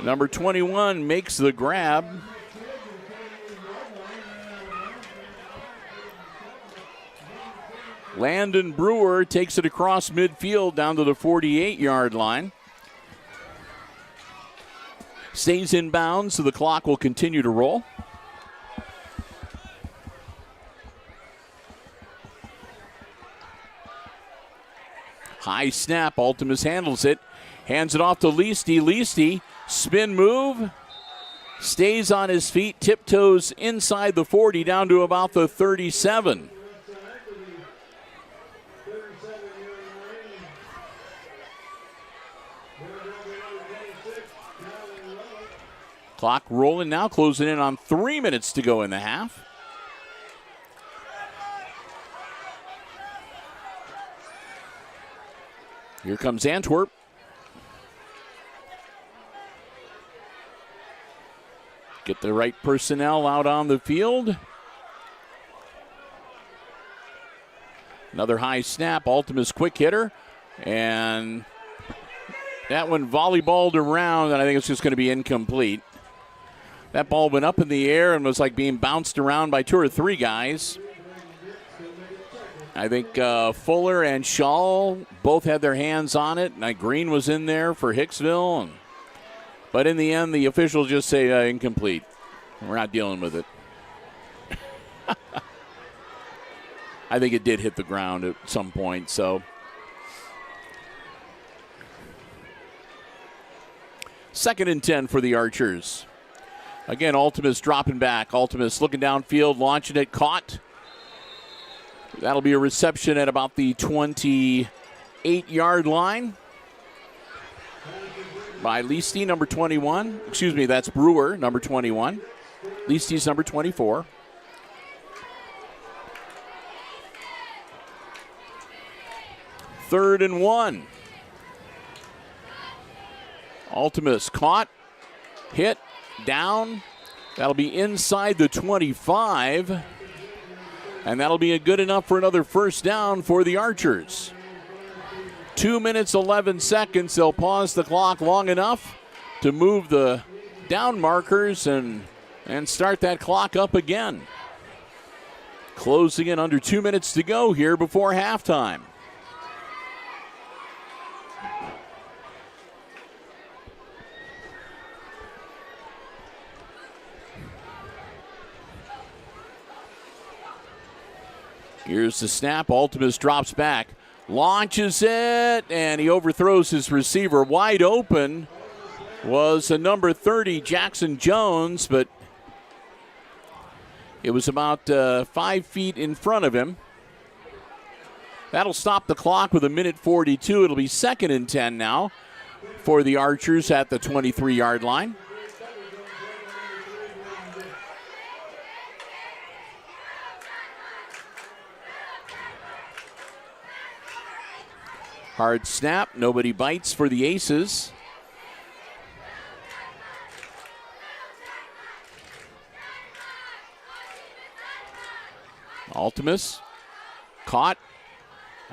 Number 21 makes the grab. Landon Brewer takes it across midfield down to the 48-yard line. Stays in bounds, so the clock will continue to roll. High snap, Altimus handles it. Hands it off to Leasty. Leasty, spin move. Stays on his feet, tiptoes inside the 40 down to about the 37. Clock rolling now, closing in on 3 minutes to go in the half. Here comes Antwerp. Get the right personnel out on the field. Another high snap, Altimus quick hitter. And that one volleyballed around, and I think it's just going to be incomplete. That ball went up in the air and was like being bounced around by 2 or 3 guys. I think Fuller and Shaw both had their hands on it. And Green was in there for Hicksville. But in the end, the officials just say incomplete. We're not dealing with it. I think it did hit the ground at some point. So 2nd and 10 for the Archers. Again, Altimus dropping back. Altimus looking downfield, launching it, caught. That'll be a reception at about the 28-yard line by Leasty, number 21. Excuse me, that's Brewer, number 21. Leasty's number 24. Third and 1. Altimus caught, hit, down. That'll be inside the 25. And that'll be good enough for another first down for the Archers. 2 minutes, 11 seconds. They'll pause the clock long enough to move the down markers and start that clock up again. Closing in under 2 minutes to go here before halftime. Here's the snap. Altimus drops back, launches it, and he overthrows his receiver. Wide open was a number 30, Jackson Jones, but it was about 5 feet in front of him. That'll stop the clock with 1:42. It'll be 2nd and 10 now for the Archers at the 23-yard line. Hard snap, nobody bites for the Aces. Altimus caught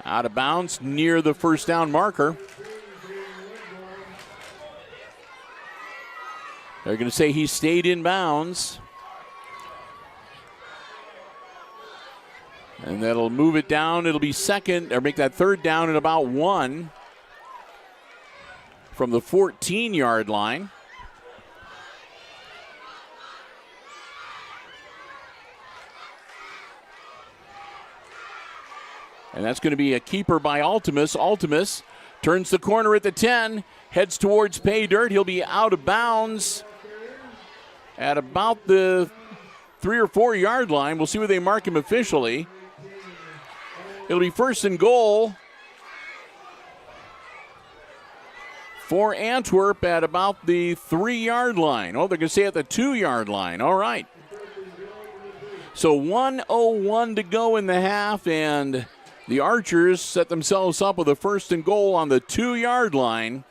out of bounds near the first down marker. They're going to say he stayed in bounds. And that'll move it down. It'll be second, or make that third down at about 1 from the 14-yard line. And that's going to be a keeper by Altimus. Altimus turns the corner at the 10, heads towards pay dirt. He'll be out of bounds at about the 3 or 4 yard line. We'll see where they mark him officially. It'll be first and goal for Antwerp at about the 3 yard line. Oh, they're going to say at the 2 yard line. All right. So 1:01 to go in the half, and the Archers set themselves up with a first and goal on the 2 yard line.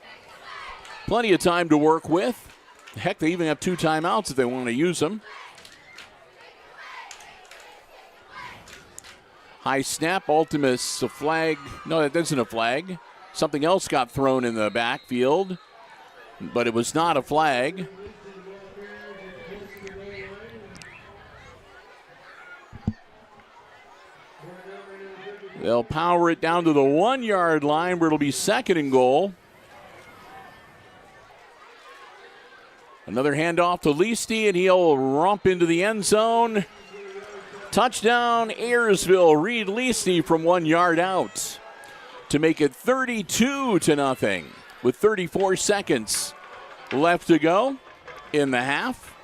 Plenty of time to work with. Heck, they even have 2 timeouts if they want to use them. High snap, Altimus, a flag. No, that isn't a flag. Something else got thrown in the backfield, but it was not a flag. They'll power it down to the 1 yard line where it'll be second and goal. Another handoff to Leasty, and he'll romp into the end zone. Touchdown, Ayersville. Reed Leasty from 1 yard out to make it 32-0 with 34 seconds left to go in the half.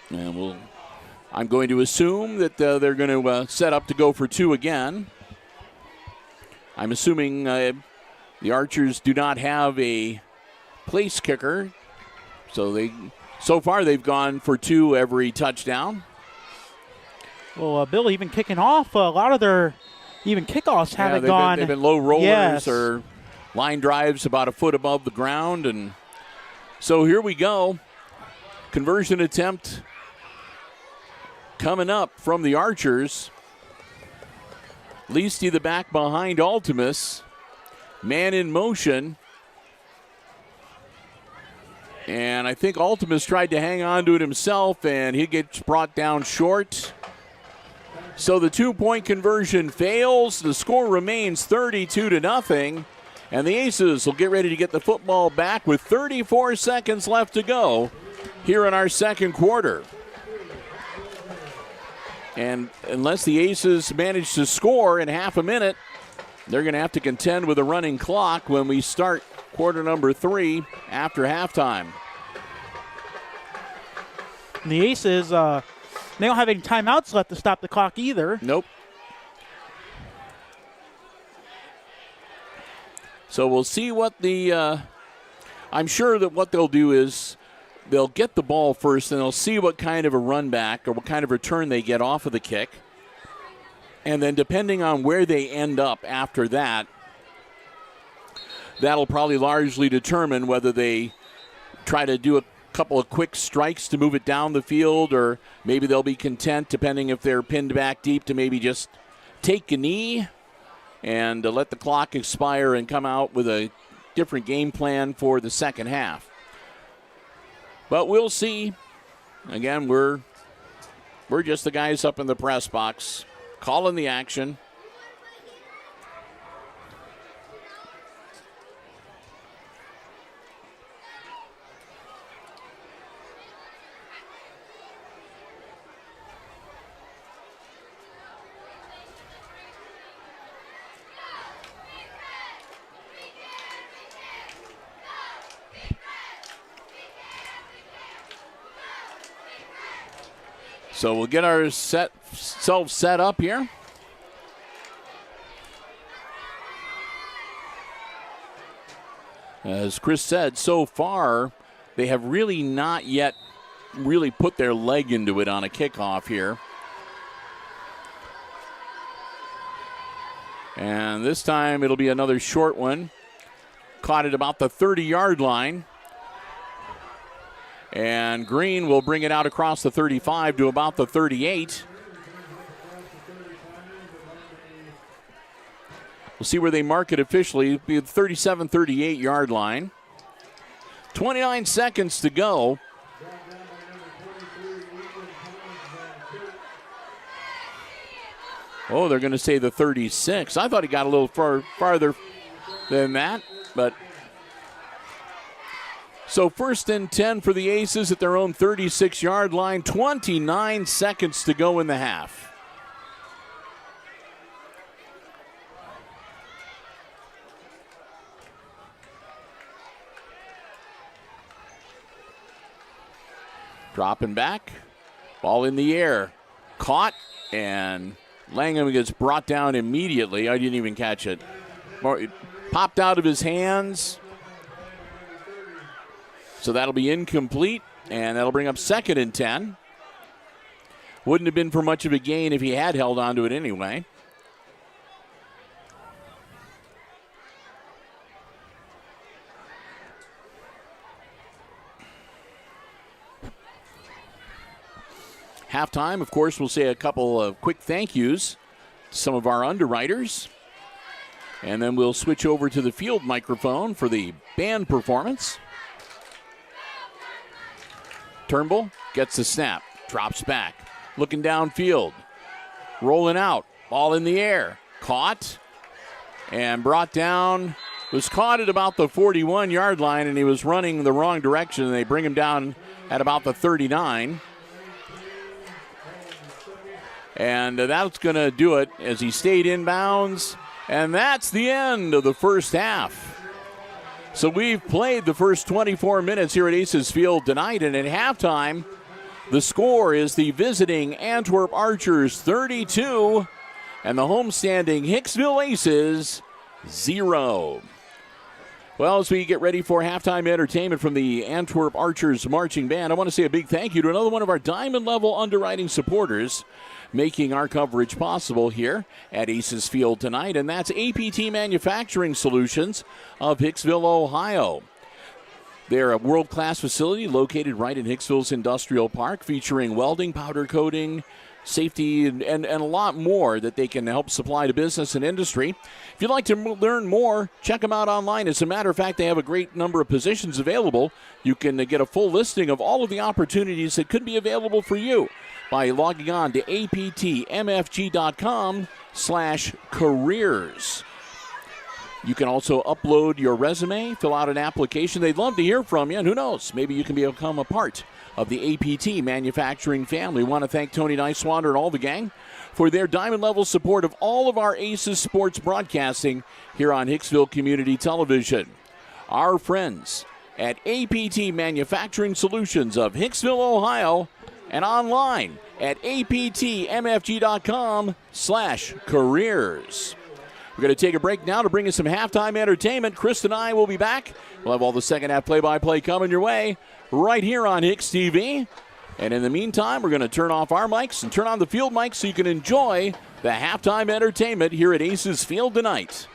And I'm going to assume that they're going to set up to go for 2 again. I'm assuming the Archers do not have a place kicker, so far they've gone for 2 every touchdown. Well, Bill, even kicking off, a lot of their even kickoffs haven't gone. They've been low rollers, yes, or line drives about a foot above the ground. And so here we go. Conversion attempt coming up from the Archers. Leasty the back behind Altimus. Man in motion. And I think Altimus tried to hang on to it himself, and he gets brought down short. So the 2-point conversion fails. The score remains 32-0. And the Aces will get ready to get the football back with 34 seconds left to go here in our second quarter. And unless the Aces manage to score in half a minute, they're going to have to contend with a running clock when we start quarter number 3 after halftime. And the Aces, they don't have any timeouts left to stop the clock either. Nope. So we'll see what I'm sure that what they'll do is they'll get the ball first, and they'll see what kind of a run back or what kind of return they get off of the kick. And then depending on where they end up after that, that'll probably largely determine whether they try to do a couple of quick strikes to move it down the field, or maybe they'll be content, depending if they're pinned back deep, to maybe just take a knee and let the clock expire and come out with a different game plan for the second half. But we'll see. Again, we're just the guys up in the press box calling the action. So we'll get ourselves set up here. As Chris said, so far they have really not yet really put their leg into it on a kickoff here. And this time it'll be another short one. Caught at about the 30-yard line. And Green will bring it out across the 35 to about the 38. We'll see where they mark it officially. It'll be the 37-38 yard line. 29 seconds to go. Oh, they're going to say the 36. I thought he got a little farther than that, but so 1st and 10 for the Aces at their own 36-yard line. 29 seconds to go in the half. Dropping back, ball in the air, caught, and Langham gets brought down immediately. I didn't even catch it. It popped out of his hands. So that'll be incomplete, and that'll bring up 2nd and 10. Wouldn't have been for much of a gain if he had held on to it anyway. Halftime, of course, we'll say a couple of quick thank yous to some of our underwriters. And then we'll switch over to the field microphone for the band performance. Turnbull gets the snap, drops back, looking downfield, rolling out, ball in the air, caught, and brought down. Was caught at about the 41-yard line, and he was running the wrong direction, and they bring him down at about the 39. And that's going to do it as he stayed inbounds. And that's the end of the first half. So we've played the first 24 minutes here at Aces Field tonight. And at halftime, the score is the visiting Antwerp Archers 32 and the homestanding Hicksville Aces 0. Well, as we get ready for halftime entertainment from the Antwerp Archers Marching Band, I want to say a big thank you to another one of our Diamond Level underwriting supporters making our coverage possible here at Aces Field tonight, and that's APT Manufacturing Solutions of Hicksville, Ohio. They're a world-class facility located right in Hicksville's Industrial Park, featuring welding, powder coating, safety, and a lot more that they can help supply to business and industry. If you'd like to learn more, check them out online. As a matter of fact, they have a great number of positions available. You can get a full listing of all of the opportunities that could be available for you by logging on to aptmfg.com/careers. You can also upload your resume, fill out an application. They'd love to hear from you, and who knows, maybe you can become a part of the APT manufacturing family. We want to thank Tony Nicewander and all the gang for their diamond level support of all of our Aces sports broadcasting here on Hicksville Community Television. Our friends at APT Manufacturing Solutions of Hicksville, Ohio, and online at aptmfg.com/careers. We're going to take a break now to bring us some halftime entertainment. Chris and I will be back. We'll have all the second half play-by-play coming your way right here on HIX-TV. And in the meantime, we're going to turn off our mics and turn on the field mics so you can enjoy the halftime entertainment here at Aces Field tonight.